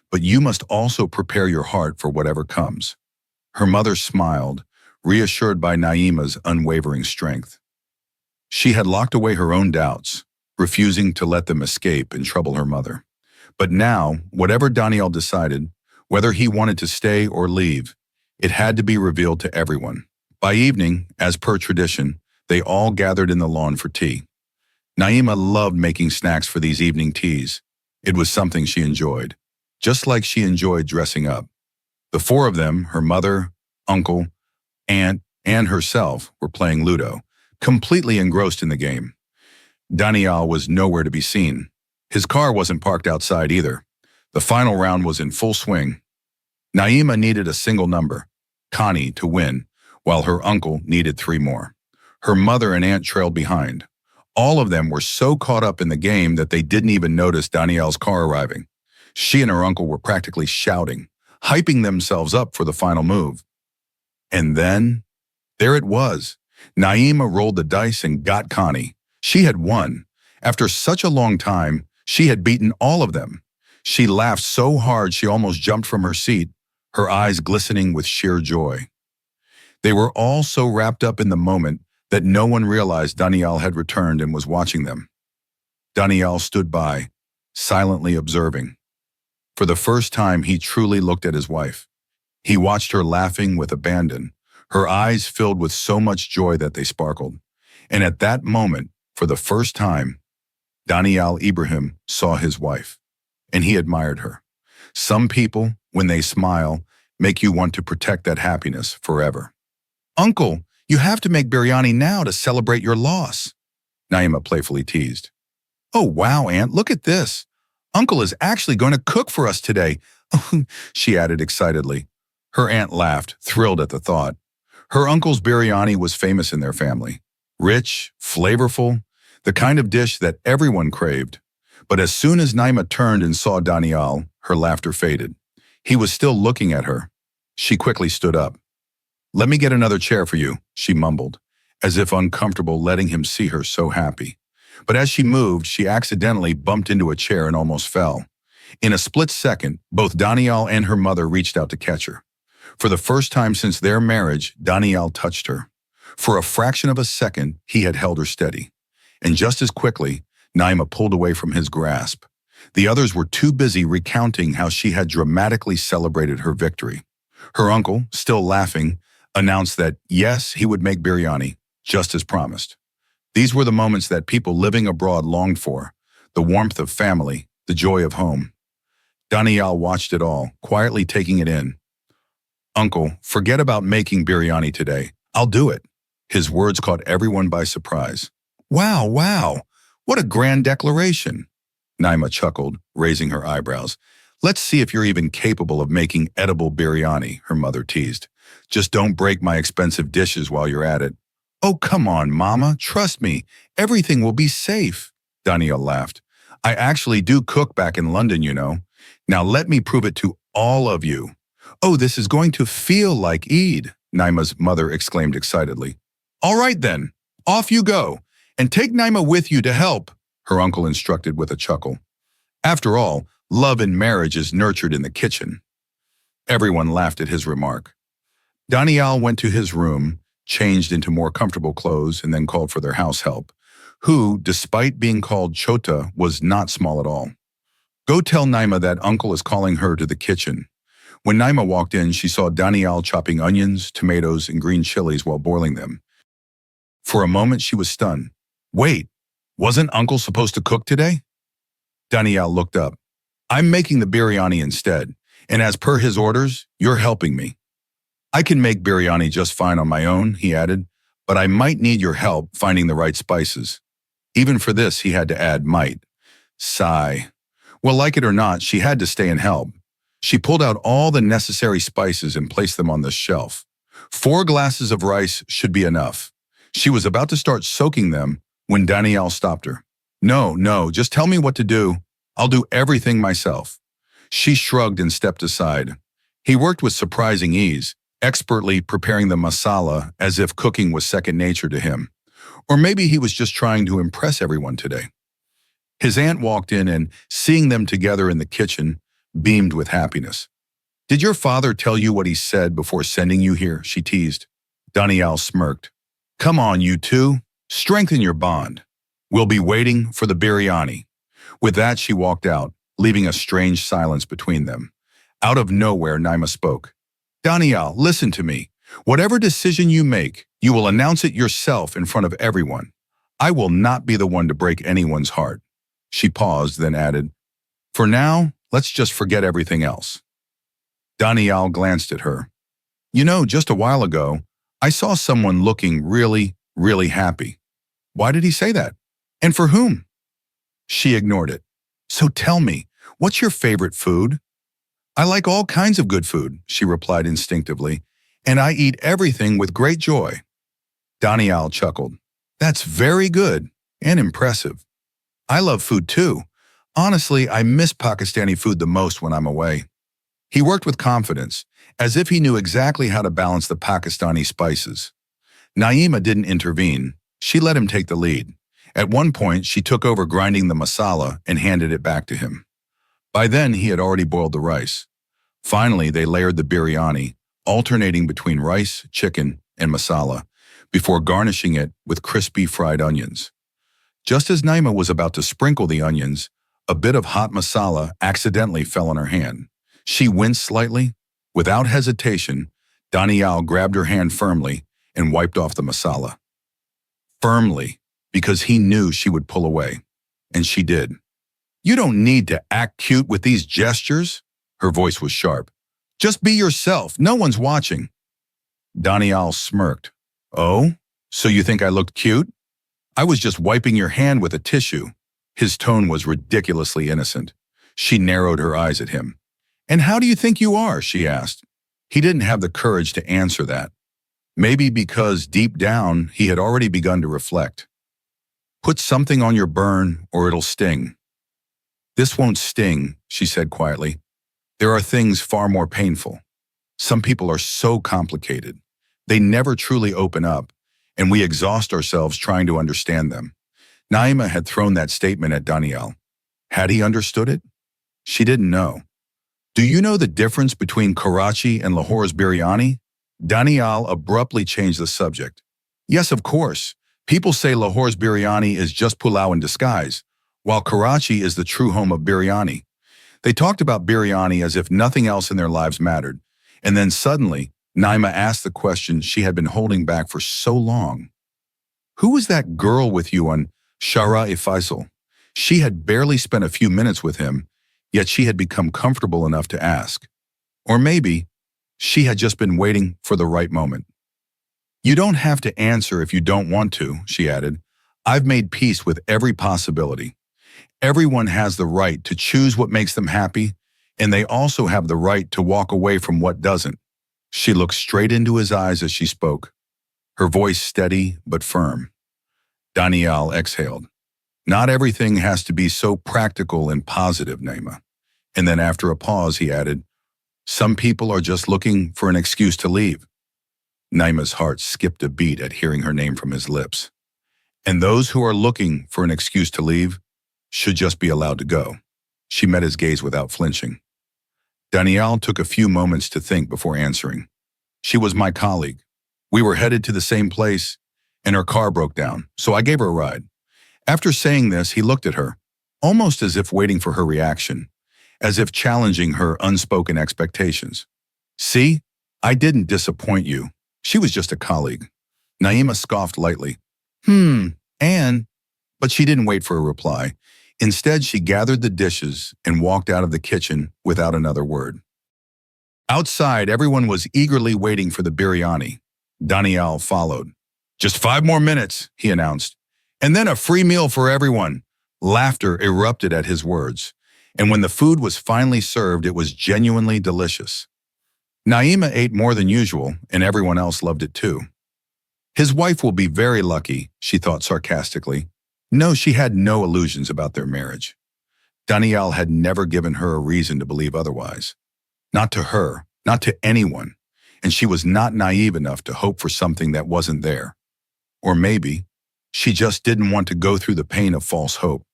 but you must also prepare your heart for whatever comes." Her mother smiled, reassured by Naima's unwavering strength. She had locked away her own doubts, refusing to let them escape and trouble her mother. But now, whatever Daniyal decided, whether he wanted to stay or leave, it had to be revealed to everyone. By evening, as per tradition, they all gathered in the lawn for tea. Naima loved making snacks for these evening teas. It was something she enjoyed, just like she enjoyed dressing up. The four of them, her mother, uncle, aunt, and herself, were playing Ludo, completely engrossed in the game. Daniyal was nowhere to be seen. His car wasn't parked outside either. The final round was in full swing. Naima needed a single number, Connie, to win, while her uncle needed 3 more. Her mother and aunt trailed behind. All of them were so caught up in the game that they didn't even notice Daniyal's car arriving. She and her uncle were practically shouting, hyping themselves up for the final move. And then, there it was. Naima rolled the dice and got Connie. She had won. After such a long time, she had beaten all of them. She laughed so hard she almost jumped from her seat, her eyes glistening with sheer joy. They were all so wrapped up in the moment that no one realized Daniyal had returned and was watching them. Daniyal stood by, silently observing. For the first time, he truly looked at his wife. He watched her laughing with abandon, her eyes filled with so much joy that they sparkled. And at that moment, for the first time, Daniyal Ibrahim saw his wife, and he admired her. Some people, when they smile, make you want to protect that happiness forever. "Uncle, you have to make biryani now to celebrate your loss," Naima playfully teased. "Oh, wow, Aunt, look at this. Uncle is actually going to cook for us today," she added excitedly. Her aunt laughed, thrilled at the thought. Her uncle's biryani was famous in their family. Rich, flavorful, the kind of dish that everyone craved. But as soon as Naima turned and saw Daniyal, her laughter faded. He was still looking at her. She quickly stood up. "Let me get another chair for you," she mumbled, as if uncomfortable letting him see her so happy. But as she moved, she accidentally bumped into a chair and almost fell. In a split second, both Daniyal and her mother reached out to catch her. For the first time since their marriage, Daniyal touched her. For a fraction of a second, he had held her steady. And just as quickly, Naima pulled away from his grasp. The others were too busy recounting how she had dramatically celebrated her victory. Her uncle, still laughing, announced that, yes, he would make biryani, just as promised. These were the moments that people living abroad longed for, the warmth of family, the joy of home. Daniyal watched it all, quietly taking it in. "Uncle, forget about making biryani today. I'll do it." His words caught everyone by surprise. "Wow, wow, what a grand declaration," Naima chuckled, raising her eyebrows. "Let's see if you're even capable of making edible biryani," her mother teased. "Just don't break my expensive dishes while you're at it." "Oh, come on, Mama, trust me. Everything will be safe," Daniyal laughed. "I actually do cook back in London, you know. Now let me prove it to all of you." "Oh, this is going to feel like Eid," Naima's mother exclaimed excitedly. "All right then, off you go, and take Naima with you to help," her uncle instructed with a chuckle. After all, love in marriage is nurtured in the kitchen. Everyone laughed at his remark. Daniyal went to his room, changed into more comfortable clothes, and then called for their house help, who, despite being called Chota, was not small at all. "Go tell Naima that uncle is calling her to the kitchen." When Naima walked in, she saw Daniyal chopping onions, tomatoes, and green chilies while boiling them. For a moment, she was stunned. "Wait, wasn't Uncle supposed to cook today?" Daniyal looked up. "I'm making the biryani instead, and as per his orders, you're helping me." "I can make biryani just fine on my own," he added, "but I might need your help finding the right spices." Even for this, he had to add might. Sigh. Well, like it or not, she had to stay and help. She pulled out all the necessary spices and placed them on the shelf. 4 glasses of rice should be enough. She was about to start soaking them when Daniyal stopped her. No, just tell me what to do. I'll do everything myself." She shrugged and stepped aside. He worked with surprising ease, expertly preparing the masala as if cooking was second nature to him. Or maybe he was just trying to impress everyone today. His aunt walked in and, seeing them together in the kitchen, beamed with happiness. "Did your father tell you what he said before sending you here?" she teased. Daniyal smirked. "Come on, you two. Strengthen your bond." We'll be waiting for the biryani." With that, she walked out, leaving a strange silence between them. Out of nowhere, Naima spoke. "Daniyal, listen to me. Whatever decision you make, you will announce it yourself in front of everyone. I will not be the one to break anyone's heart." She paused, then added, "For now, let's just forget everything else." Daniyal glanced at her. "You know, just a while ago, I saw someone looking really, really happy." "Why did he say that? And for whom?" She ignored it. "So tell me, what's your favorite food?" "I like all kinds of good food," she replied instinctively, "and I eat everything with great joy." Daniyal chuckled. "That's very good and impressive. I love food too. Honestly, I miss Pakistani food the most when I'm away." He worked with confidence, as if he knew exactly how to balance the Pakistani spices. Naima didn't intervene. She let him take the lead. At one point, she took over grinding the masala and handed it back to him. By then, he had already boiled the rice. Finally, they layered the biryani, alternating between rice, chicken, and masala, before garnishing it with crispy fried onions. Just as Naima was about to sprinkle the onions, a bit of hot masala accidentally fell on her hand. She winced slightly. Without hesitation, Daniyal grabbed her hand firmly and wiped off the masala. Firmly, because he knew she would pull away. And she did. "You don't need to act cute with these gestures." Her voice was sharp. "Just be yourself. No one's watching." Daniyal smirked. "Oh, so you think I looked cute? I was just wiping your hand with a tissue." His tone was ridiculously innocent. She narrowed her eyes at him. "And how do you think you are?" she asked. He didn't have the courage to answer that. Maybe because deep down he had already begun to reflect. "Put something on your burn or it'll sting." "This won't sting," she said quietly. "There are things far more painful. Some people are so complicated. They never truly open up, and we exhaust ourselves trying to understand them." Naima had thrown that statement at Daniyal. Had he understood it? She didn't know. "Do you know the difference between Karachi and Lahore's biryani?" Daniyal abruptly changed the subject. "Yes, of course. People say Lahore's biryani is just pulao in disguise, while Karachi is the true home of biryani." They talked about biryani as if nothing else in their lives mattered, and then suddenly, Naima asked the question she had been holding back for so long. "Who was that girl with you on Shara-e Faisal?" She had barely spent a few minutes with him, yet she had become comfortable enough to ask. Or maybe she had just been waiting for the right moment. "You don't have to answer if you don't want to," she added. "I've made peace with every possibility. Everyone has the right to choose what makes them happy, and they also have the right to walk away from what doesn't." She looked straight into his eyes as she spoke, her voice steady but firm. Daniyal exhaled. "Not everything has to be so practical and positive, Naima." And then after a pause, he added, "Some people are just looking for an excuse to leave." Naima's heart skipped a beat at hearing her name from his lips. "And those who are looking for an excuse to leave should just be allowed to go." She met his gaze without flinching. Daniyal took a few moments to think before answering. "She was my colleague. We were headed to the same place, and her car broke down, so I gave her a ride." After saying this, he looked at her, almost as if waiting for her reaction, as if challenging her unspoken expectations. "See, I didn't disappoint you. She was just a colleague." Naima scoffed lightly. And?" But she didn't wait for a reply. Instead, she gathered the dishes and walked out of the kitchen without another word. Outside, everyone was eagerly waiting for the biryani. Daniyal followed. "Just 5 more minutes," he announced. "And then a free meal for everyone." Laughter erupted at his words. And when the food was finally served, it was genuinely delicious. Naima ate more than usual, and everyone else loved it too. "His wife will be very lucky," she thought sarcastically. No, she had no illusions about their marriage. Daniyal had never given her a reason to believe otherwise. Not to her, not to anyone, and she was not naive enough to hope for something that wasn't there. Or maybe, she just didn't want to go through the pain of false hope.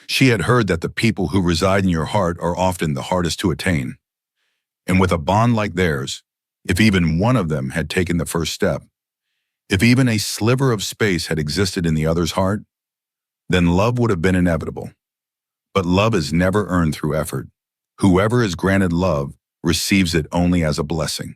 She had heard that the people who reside in your heart are often the hardest to attain. And with a bond like theirs, if even one of them had taken the first step, if even a sliver of space had existed in the other's heart, then love would have been inevitable. But love is never earned through effort. Whoever is granted love receives it only as a blessing.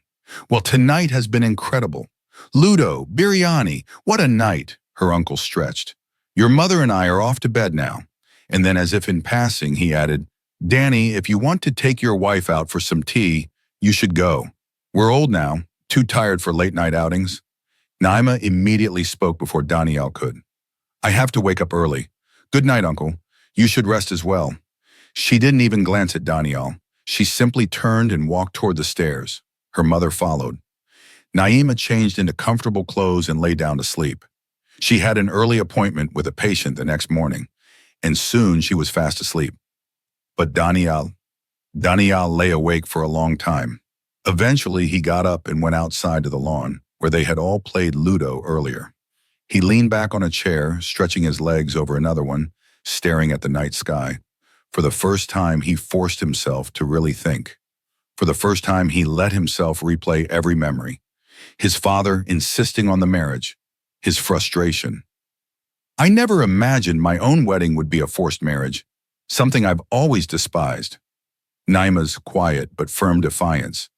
Well, tonight has been incredible. Ludo, biryani, what a night, her uncle stretched. Your mother and I are off to bed now. And then as if in passing, he added, Danny, if you want to take your wife out for some tea, you should go. We're old now, too tired for late night outings. Naima immediately spoke before Daniyal could. I have to wake up early. Good night, uncle. You should rest as well. She didn't even glance at Daniyal. She simply turned and walked toward the stairs. Her mother followed. Naima changed into comfortable clothes and lay down to sleep. She had an early appointment with a patient the next morning, and soon she was fast asleep. But Daniyal lay awake for a long time. Eventually, he got up and went outside to the lawn, where they had all played Ludo earlier. He leaned back on a chair, stretching his legs over another one, staring at the night sky. For the first time, he forced himself to really think. For the first time, he let himself replay every memory. His father insisting on the marriage. His frustration. I never imagined my own wedding would be a forced marriage, something I've always despised. Naima's quiet but firm defiance.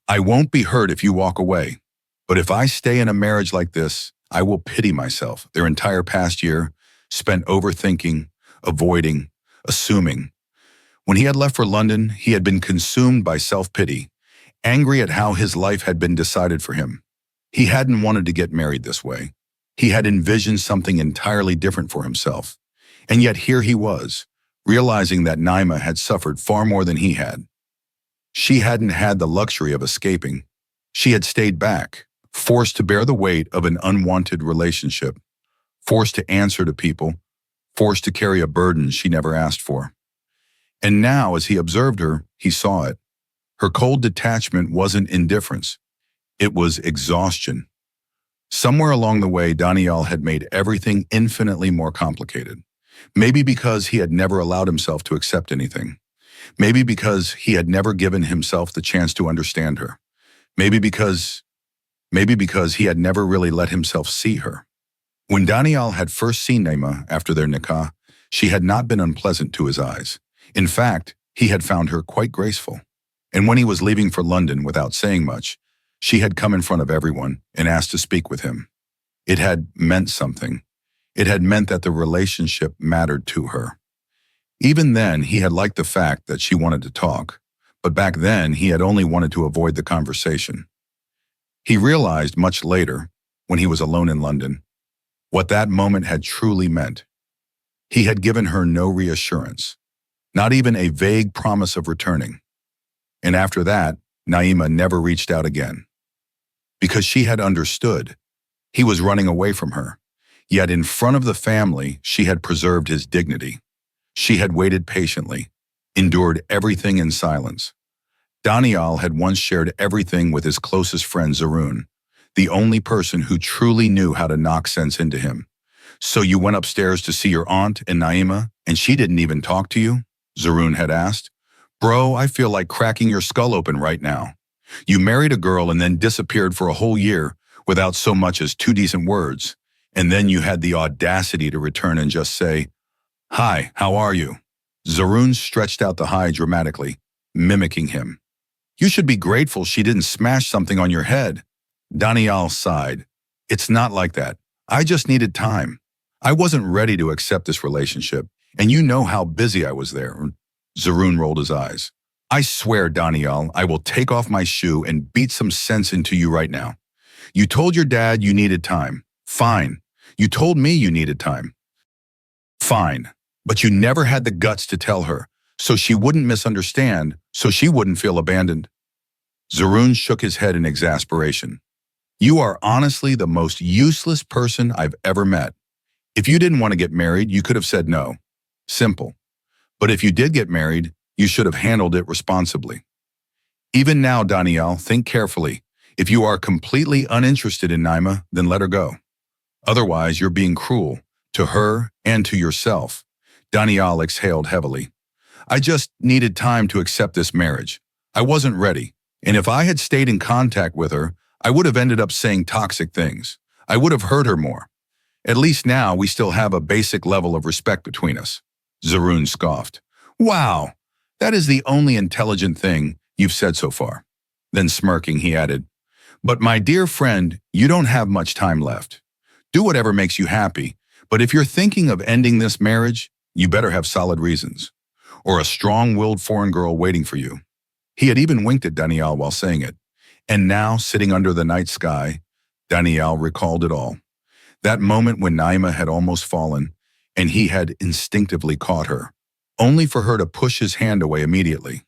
I won't be hurt if you walk away. But if I stay in a marriage like this, I will pity myself. Their entire past year spent overthinking, avoiding, assuming. When he had left for London, he had been consumed by self-pity, angry at how his life had been decided for him. He hadn't wanted to get married this way. He had envisioned something entirely different for himself. And yet here he was, realizing that Naima had suffered far more than he had. She hadn't had the luxury of escaping. She had stayed back, forced to bear the weight of an unwanted relationship, forced to answer to people, forced to carry a burden she never asked for. And now, as he observed her, he saw it. Her cold detachment wasn't indifference. It was exhaustion. Somewhere along the way, Daniyal had made everything infinitely more complicated. Maybe because he had never allowed himself to accept anything. Maybe because he had never given himself the chance to understand her. Maybe because he had never really let himself see her. When Daniyal had first seen Naima after their nikah, she had not been unpleasant to his eyes. In fact, he had found her quite graceful. And when he was leaving for London without saying much, she had come in front of everyone and asked to speak with him. It had meant something. It had meant that the relationship mattered to her. Even then, he had liked the fact that she wanted to talk, but back then he had only wanted to avoid the conversation. He realized much later, when he was alone in London, what that moment had truly meant. He had given her no reassurance, not even a vague promise of returning. And after that, Naima never reached out again. Because she had understood. He was running away from her. Yet in front of the family, she had preserved his dignity. She had waited patiently, endured everything in silence. Daniyal had once shared everything with his closest friend Zaroon, the only person who truly knew how to knock sense into him. So you went upstairs to see your aunt and Naima, and she didn't even talk to you? Zaroon had asked. Bro, I feel like cracking your skull open right now. You married a girl and then disappeared for a whole year without so much as 2 decent words. And then you had the audacity to return and just say, Hi, how are you? Zaroon stretched out the hi dramatically, mimicking him. You should be grateful she didn't smash something on your head. Daniyal sighed. It's not like that. I just needed time. I wasn't ready to accept this relationship, and you know how busy I was there. Zaroon rolled his eyes. I swear, Daniyal, I will take off my shoe and beat some sense into you right now. You told your dad you needed time. Fine. You told me you needed time. Fine. But you never had the guts to tell her, so she wouldn't misunderstand, so she wouldn't feel abandoned. Zaroon shook his head in exasperation. You are honestly the most useless person I've ever met. If you didn't want to get married, you could have said no. Simple. But if you did get married, you should have handled it responsibly. Even now, Daniyal, think carefully. If you are completely uninterested in Naima, then let her go. Otherwise, you're being cruel, to her and to yourself. Daniyal exhaled heavily. I just needed time to accept this marriage. I wasn't ready, and if I had stayed in contact with her, I would have ended up saying toxic things. I would have hurt her more. At least now we still have a basic level of respect between us. Zaroon scoffed. Wow, that is the only intelligent thing you've said so far. Then smirking, he added, but my dear friend, you don't have much time left. Do whatever makes you happy, but if you're thinking of ending this marriage, you better have solid reasons, or a strong-willed foreign girl waiting for you. He had even winked at Daniyal while saying it, and now, sitting under the night sky, Daniyal recalled it all. That moment when Naima had almost fallen, and he had instinctively caught her, only for her to push his hand away immediately.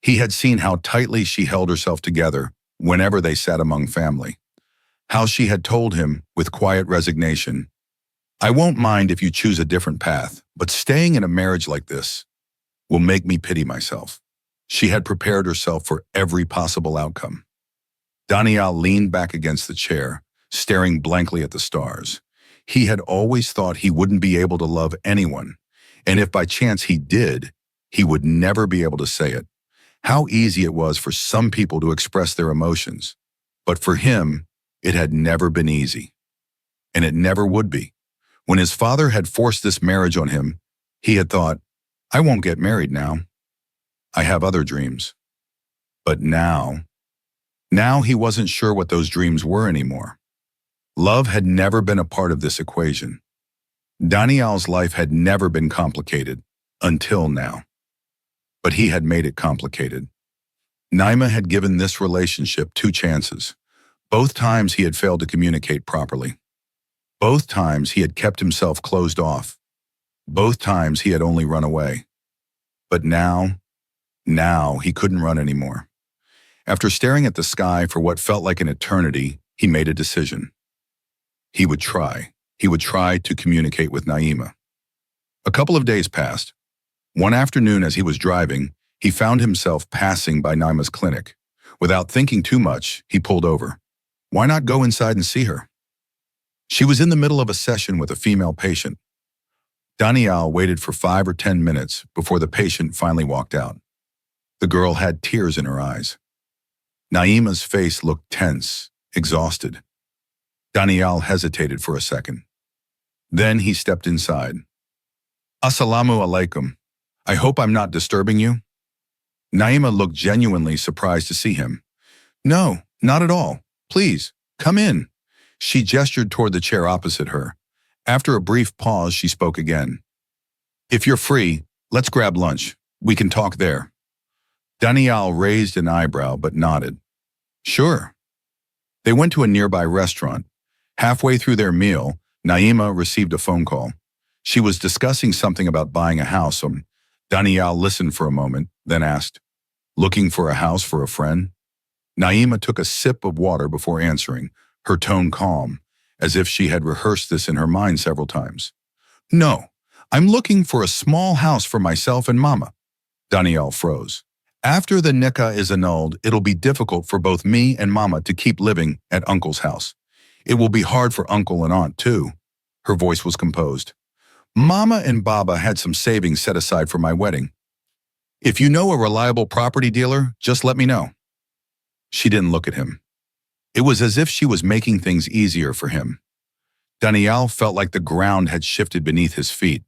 He had seen how tightly she held herself together whenever they sat among family, how she had told him, with quiet resignation, I won't mind if you choose a different path, but staying in a marriage like this will make me pity myself. She had prepared herself for every possible outcome. Daniyal leaned back against the chair, staring blankly at the stars. He had always thought he wouldn't be able to love anyone, and if by chance he did, he would never be able to say it. How easy it was for some people to express their emotions, but for him, it had never been easy. And it never would be. When his father had forced this marriage on him, he had thought, I won't get married now. I have other dreams. But now he wasn't sure what those dreams were anymore. Love had never been a part of this equation. Daniyal's life had never been complicated, until now. But he had made it complicated. Naima had given this relationship 2 chances. Both times he had failed to communicate properly. Both times he had kept himself closed off. Both times he had only run away. But now he couldn't run anymore. After staring at the sky for what felt like an eternity, he made a decision. He would try. He would try to communicate with Naima. A couple of days passed. One afternoon as he was driving, he found himself passing by Naima's clinic. Without thinking too much, he pulled over. Why not go inside and see her? She was in the middle of a session with a female patient. Daniyal waited for 5 or 10 minutes before the patient finally walked out. The girl had tears in her eyes. Naima's face looked tense, exhausted. Daniyal hesitated for a second. Then he stepped inside. Assalamu alaikum. I hope I'm not disturbing you? Naima looked genuinely surprised to see him. No, not at all. Please, come in. She gestured toward the chair opposite her. After a brief pause, she spoke again. If you're free, let's grab lunch. We can talk there. Daniyal raised an eyebrow but nodded. Sure. They went to a nearby restaurant. Halfway through their meal, Naima received a phone call. She was discussing something about buying a house. Daniyal listened for a moment, then asked, looking for a house for a friend? Naima took a sip of water before answering, her tone calm, as if she had rehearsed this in her mind several times. No, I'm looking for a small house for myself and Mama. Daniyal froze. After the nikah is annulled, it'll be difficult for both me and Mama to keep living at Uncle's house. It will be hard for Uncle and Aunt, too. Her voice was composed. Mama and Baba had some savings set aside for my wedding. If you know a reliable property dealer, just let me know. She didn't look at him. It was as if she was making things easier for him. Daniyal felt like the ground had shifted beneath his feet.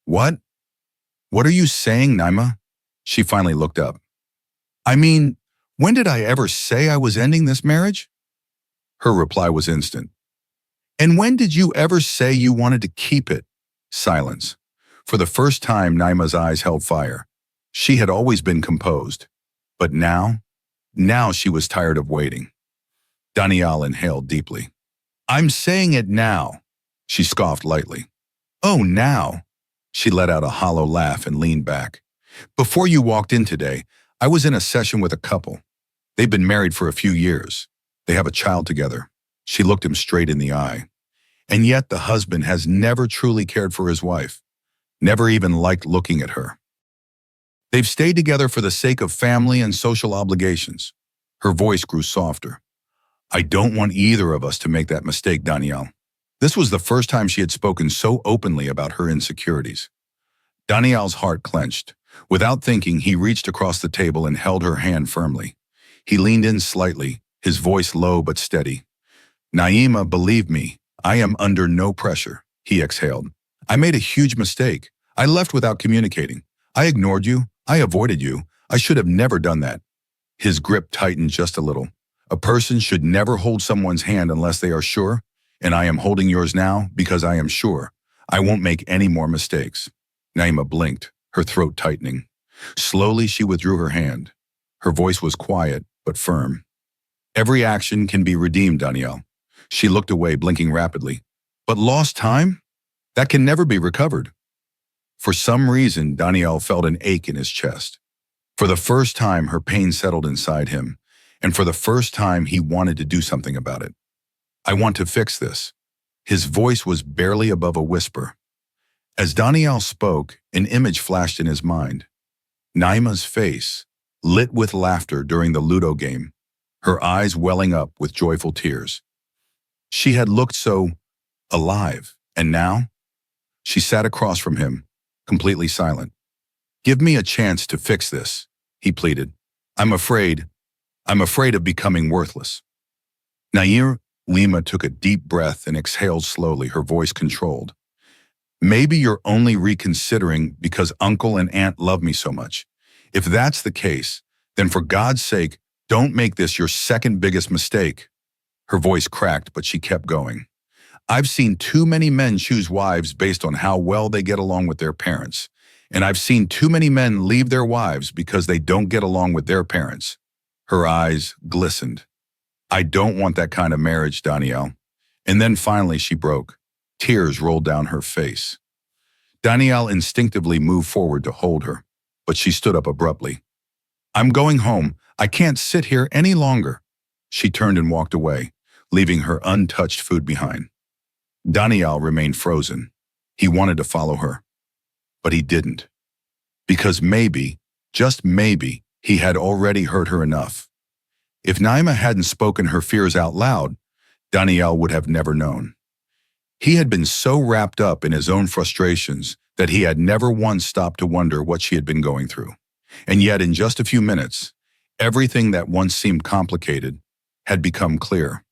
What? What are you saying, Naima? She finally looked up. I mean, when did I ever say I was ending this marriage? Her reply was instant. And when did you ever say you wanted to keep it? Silence. For the first time, Naima's eyes held fire. She had always been composed. But now she was tired of waiting. Daniyal inhaled deeply. I'm saying it now, she scoffed lightly. Oh, now? She let out a hollow laugh and leaned back. Before you walked in today, I was in a session with a couple. They've been married for a few years. They have a child together. She looked him straight in the eye. And yet the husband has never truly cared for his wife, never even liked looking at her. They've stayed together for the sake of family and social obligations. Her voice grew softer. I don't want either of us to make that mistake, Daniyal. This was the first time she had spoken so openly about her insecurities. Daniyal's heart clenched. Without thinking, he reached across the table and held her hand firmly. He leaned in slightly, his voice low but steady. Naima, believe me, I am under no pressure, he exhaled. I made a huge mistake. I left without communicating. I ignored you. I avoided you. I should have never done that. His grip tightened just a little. A person should never hold someone's hand unless they are sure, and I am holding yours now because I am sure. I won't make any more mistakes. Naima blinked, her throat tightening. Slowly, she withdrew her hand. Her voice was quiet, but firm. Every action can be redeemed, Daniyal. She looked away, blinking rapidly. But lost time? That can never be recovered. For some reason, Daniyal felt an ache in his chest. For the first time, her pain settled inside him, and for the first time, he wanted to do something about it. I want to fix this. His voice was barely above a whisper. As Daniyal spoke, an image flashed in his mind. Naima's face, lit with laughter during the Ludo game, her eyes welling up with joyful tears. She had looked so alive, and now? She sat across from him, completely silent. Give me a chance to fix this, he pleaded. I'm afraid of becoming worthless. Naima took a deep breath and exhaled slowly, her voice controlled. Maybe you're only reconsidering because Uncle and Aunt love me so much. If that's the case, then for God's sake, don't make this your second biggest mistake. Her voice cracked, but she kept going. I've seen too many men choose wives based on how well they get along with their parents. And I've seen too many men leave their wives because they don't get along with their parents. Her eyes glistened. I don't want that kind of marriage, Daniyal. And then finally she broke. Tears rolled down her face. Daniyal instinctively moved forward to hold her, but she stood up abruptly. I'm going home. I can't sit here any longer. She turned and walked away, leaving her untouched food behind. Daniyal remained frozen. He wanted to follow her, but he didn't. Because maybe, just maybe, he had already hurt her enough. If Naima hadn't spoken her fears out loud, Daniyal would have never known. He had been so wrapped up in his own frustrations that he had never once stopped to wonder what she had been going through. And yet, in just a few minutes, everything that once seemed complicated had become clear.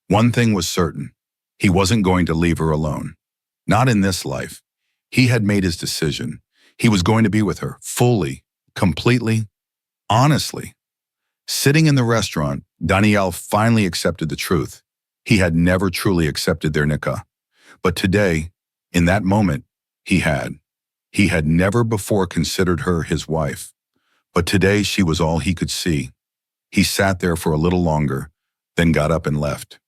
One thing was certain. He wasn't going to leave her alone. Not in this life. He had made his decision. He was going to be with her, fully, completely, honestly. Sitting in the restaurant, Daniyal finally accepted the truth. He had never truly accepted their nikah. But today, in that moment, he had. He had never before considered her his wife. But today she was all he could see. He sat there for a little longer, then got up and left.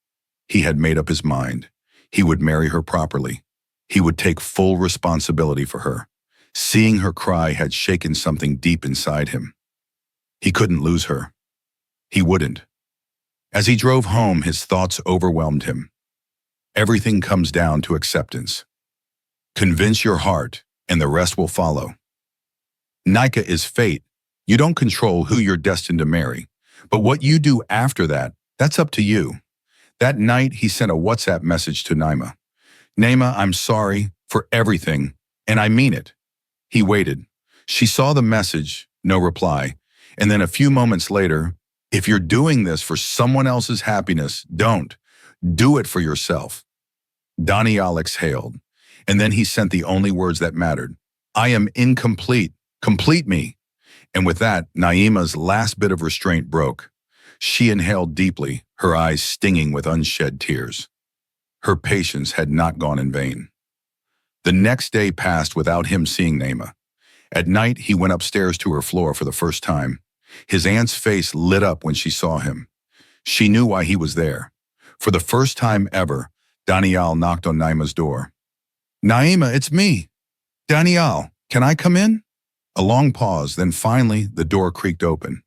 He had made up his mind. He would marry her properly. He would take full responsibility for her. Seeing her cry had shaken something deep inside him. He couldn't lose her. He wouldn't. As he drove home, his thoughts overwhelmed him. Everything comes down to acceptance. Convince your heart, and the rest will follow. Nikah is fate. You don't control who you're destined to marry. But what you do after that, that's up to you. That night, he sent a WhatsApp message to Naima. Naima, I'm sorry for everything, and I mean it. He waited. She saw the message, no reply. And then a few moments later, if you're doing this for someone else's happiness, don't. Do it for yourself. Daniyal exhaled, and then he sent the only words that mattered. I am incomplete. Complete me. And with that, Naima's last bit of restraint broke. She inhaled deeply, her eyes stinging with unshed tears. Her patience had not gone in vain. The next day passed without him seeing Naima. At night, he went upstairs to her floor for the first time. His aunt's face lit up when she saw him. She knew why he was there. For the first time ever, Daniyal knocked on Naima's door. Naima, it's me. Daniyal, can I come in? A long pause, then finally the door creaked open.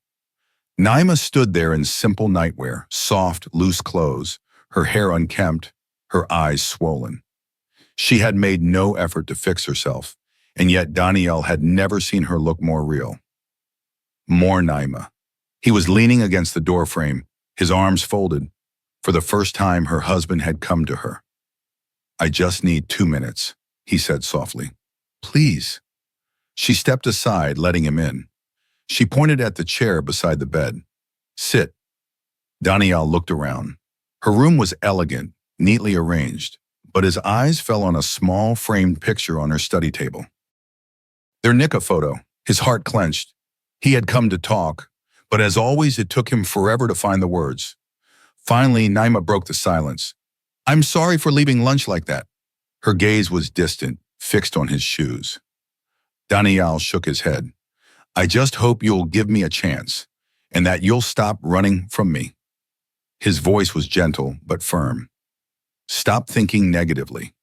Naima stood there in simple nightwear, soft, loose clothes, her hair unkempt, her eyes swollen. She had made no effort to fix herself, and yet Daniyal had never seen her look more real. More Naima. He was leaning against the doorframe, his arms folded. For the first time, her husband had come to her. I just need 2 minutes, he said softly. Please. She stepped aside, letting him in. She pointed at the chair beside the bed. Sit. Daniyal looked around. Her room was elegant, neatly arranged, but his eyes fell on a small framed picture on her study table. Their Nika photo. His heart clenched. He had come to talk, but as always, it took him forever to find the words. Finally, Naima broke the silence. "I'm sorry for leaving lunch like that." Her gaze was distant, fixed on his shoes. Daniyal shook his head. "I just hope you'll give me a chance, and that you'll stop running from me." His voice was gentle but firm. "Stop thinking negatively.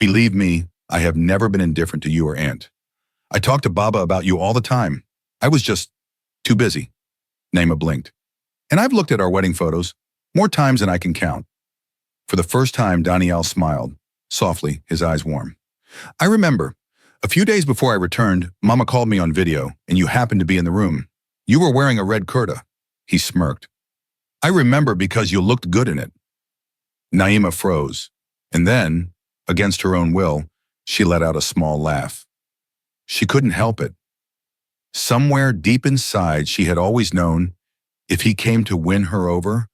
Believe me, I have never been indifferent to you or Aunt. I talk to Baba about you all the time. I was just too busy." Naima blinked. "And I've looked at our wedding photos more times than I can count." For the first time, Daniyal smiled, softly, his eyes warm. "I remember. A few days before I returned, Mama called me on video, and you happened to be in the room. You were wearing a red kurta." He smirked. "I remember because you looked good in it." Naima froze, and then, against her own will, she let out a small laugh. She couldn't help it. Somewhere deep inside, she had always known, if he came to win her over,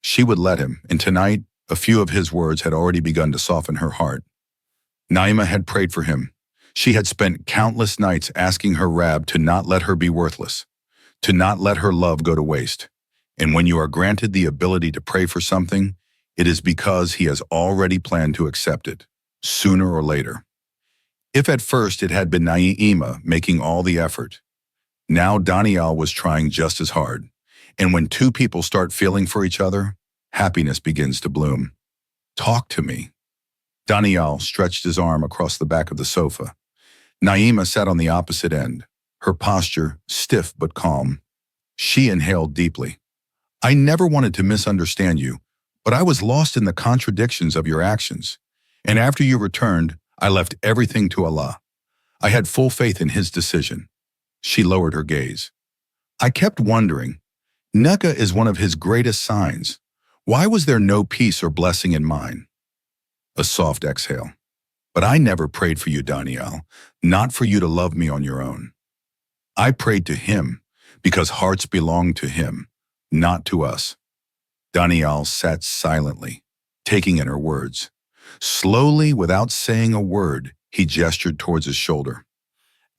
she would let him, and tonight, a few of his words had already begun to soften her heart. Naima had prayed for him. She had spent countless nights asking her Rab to not let her be worthless, to not let her love go to waste. And when you are granted the ability to pray for something, it is because he has already planned to accept it, sooner or later. If at first it had been Naima making all the effort, now Daniyal was trying just as hard. And when two people start feeling for each other, happiness begins to bloom. "Talk to me." Daniyal stretched his arm across the back of the sofa. Naima sat on the opposite end, her posture stiff but calm. She inhaled deeply. "I never wanted to misunderstand you, but I was lost in the contradictions of your actions. And after you returned, I left everything to Allah. I had full faith in His decision." She lowered her gaze. "I kept wondering, Neka is one of His greatest signs. Why was there no peace or blessing in mine?" A soft exhale. "But I never prayed for you, Daniyal, not for you to love me on your own. I prayed to Him because hearts belong to Him, not to us." Daniyal sat silently, taking in her words. Slowly, without saying a word, he gestured towards his shoulder.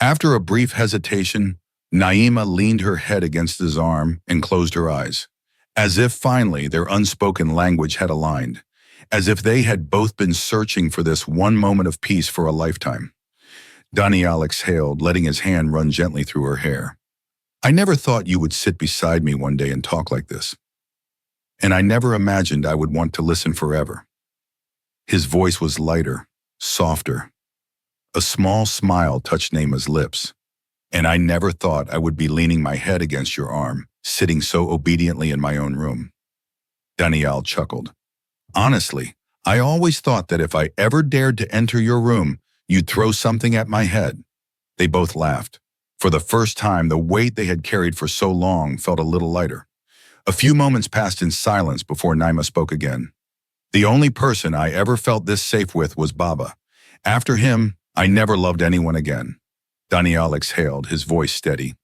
After a brief hesitation, Naima leaned her head against his arm and closed her eyes, as if finally their unspoken language had aligned, as if they had both been searching for this one moment of peace for a lifetime. Daniyal exhaled, letting his hand run gently through her hair. "I never thought you would sit beside me one day and talk like this. And I never imagined I would want to listen forever." His voice was lighter, softer. A small smile touched Naima's lips. "And I never thought I would be leaning my head against your arm, sitting so obediently in my own room." Daniyal chuckled. "Honestly, I always thought that if I ever dared to enter your room, you'd throw something at my head." They both laughed. For the first time, the weight they had carried for so long felt a little lighter. A few moments passed in silence before Naima spoke again. "The only person I ever felt this safe with was Baba. After him, I never loved anyone again." Daniyal exhaled, his voice steady.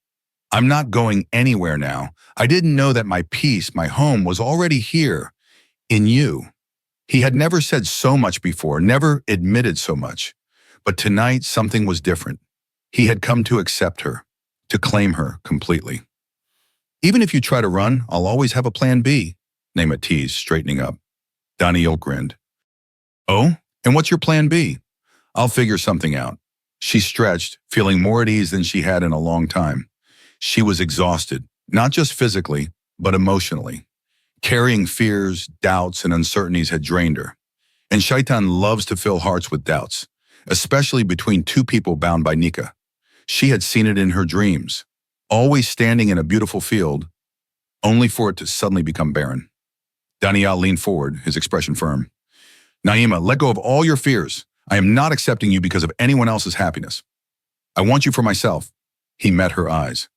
"I'm not going anywhere now. I didn't know that my peace, my home, was already here, in you." He had never said so much before, never admitted so much. But tonight, something was different. He had come to accept her, to claim her completely. "Even if you try to run, I'll always have a plan B," Naima teased, straightening up. Daniyal grinned. "Oh, and what's your plan B?" "I'll figure something out." She stretched, feeling more at ease than she had in a long time. She was exhausted, not just physically, but emotionally. Carrying fears, doubts, and uncertainties had drained her. And Shaitan loves to fill hearts with doubts, especially between two people bound by Nika. She had seen it in her dreams, always standing in a beautiful field, only for it to suddenly become barren. Daniyal leaned forward, his expression firm. "Naima, let go of all your fears. I am not accepting you because of anyone else's happiness. I want you for myself." He met her eyes.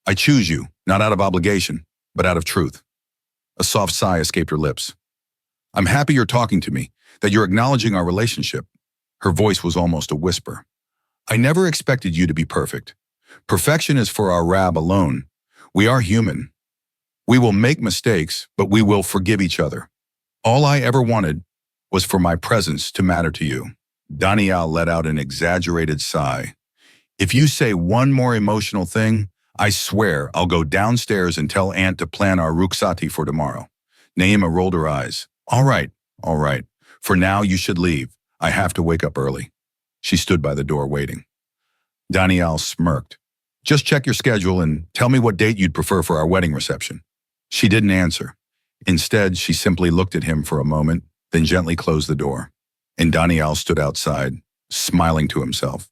"I choose you, not out of obligation, but out of truth." A soft sigh escaped her lips. "I'm happy you're talking to me, that you're acknowledging our relationship." Her voice was almost a whisper. "I never expected you to be perfect. Perfection is for our Rab alone. We are human. We will make mistakes, but we will forgive each other." All I ever wanted was for my presence to matter to you. Daniyal let out an exaggerated sigh. If you say one more emotional thing, I swear I'll go downstairs and tell Aunt to plan our ruksati for tomorrow. Naima rolled her eyes. All right, all right. For now, you should leave. I have to wake up early. She stood by the door waiting. Daniyal smirked. Just check your schedule and tell me what date you'd prefer for our wedding reception. She didn't answer. Instead, she simply looked at him for a moment, then gently closed the door. And Daniyal stood outside, smiling to himself.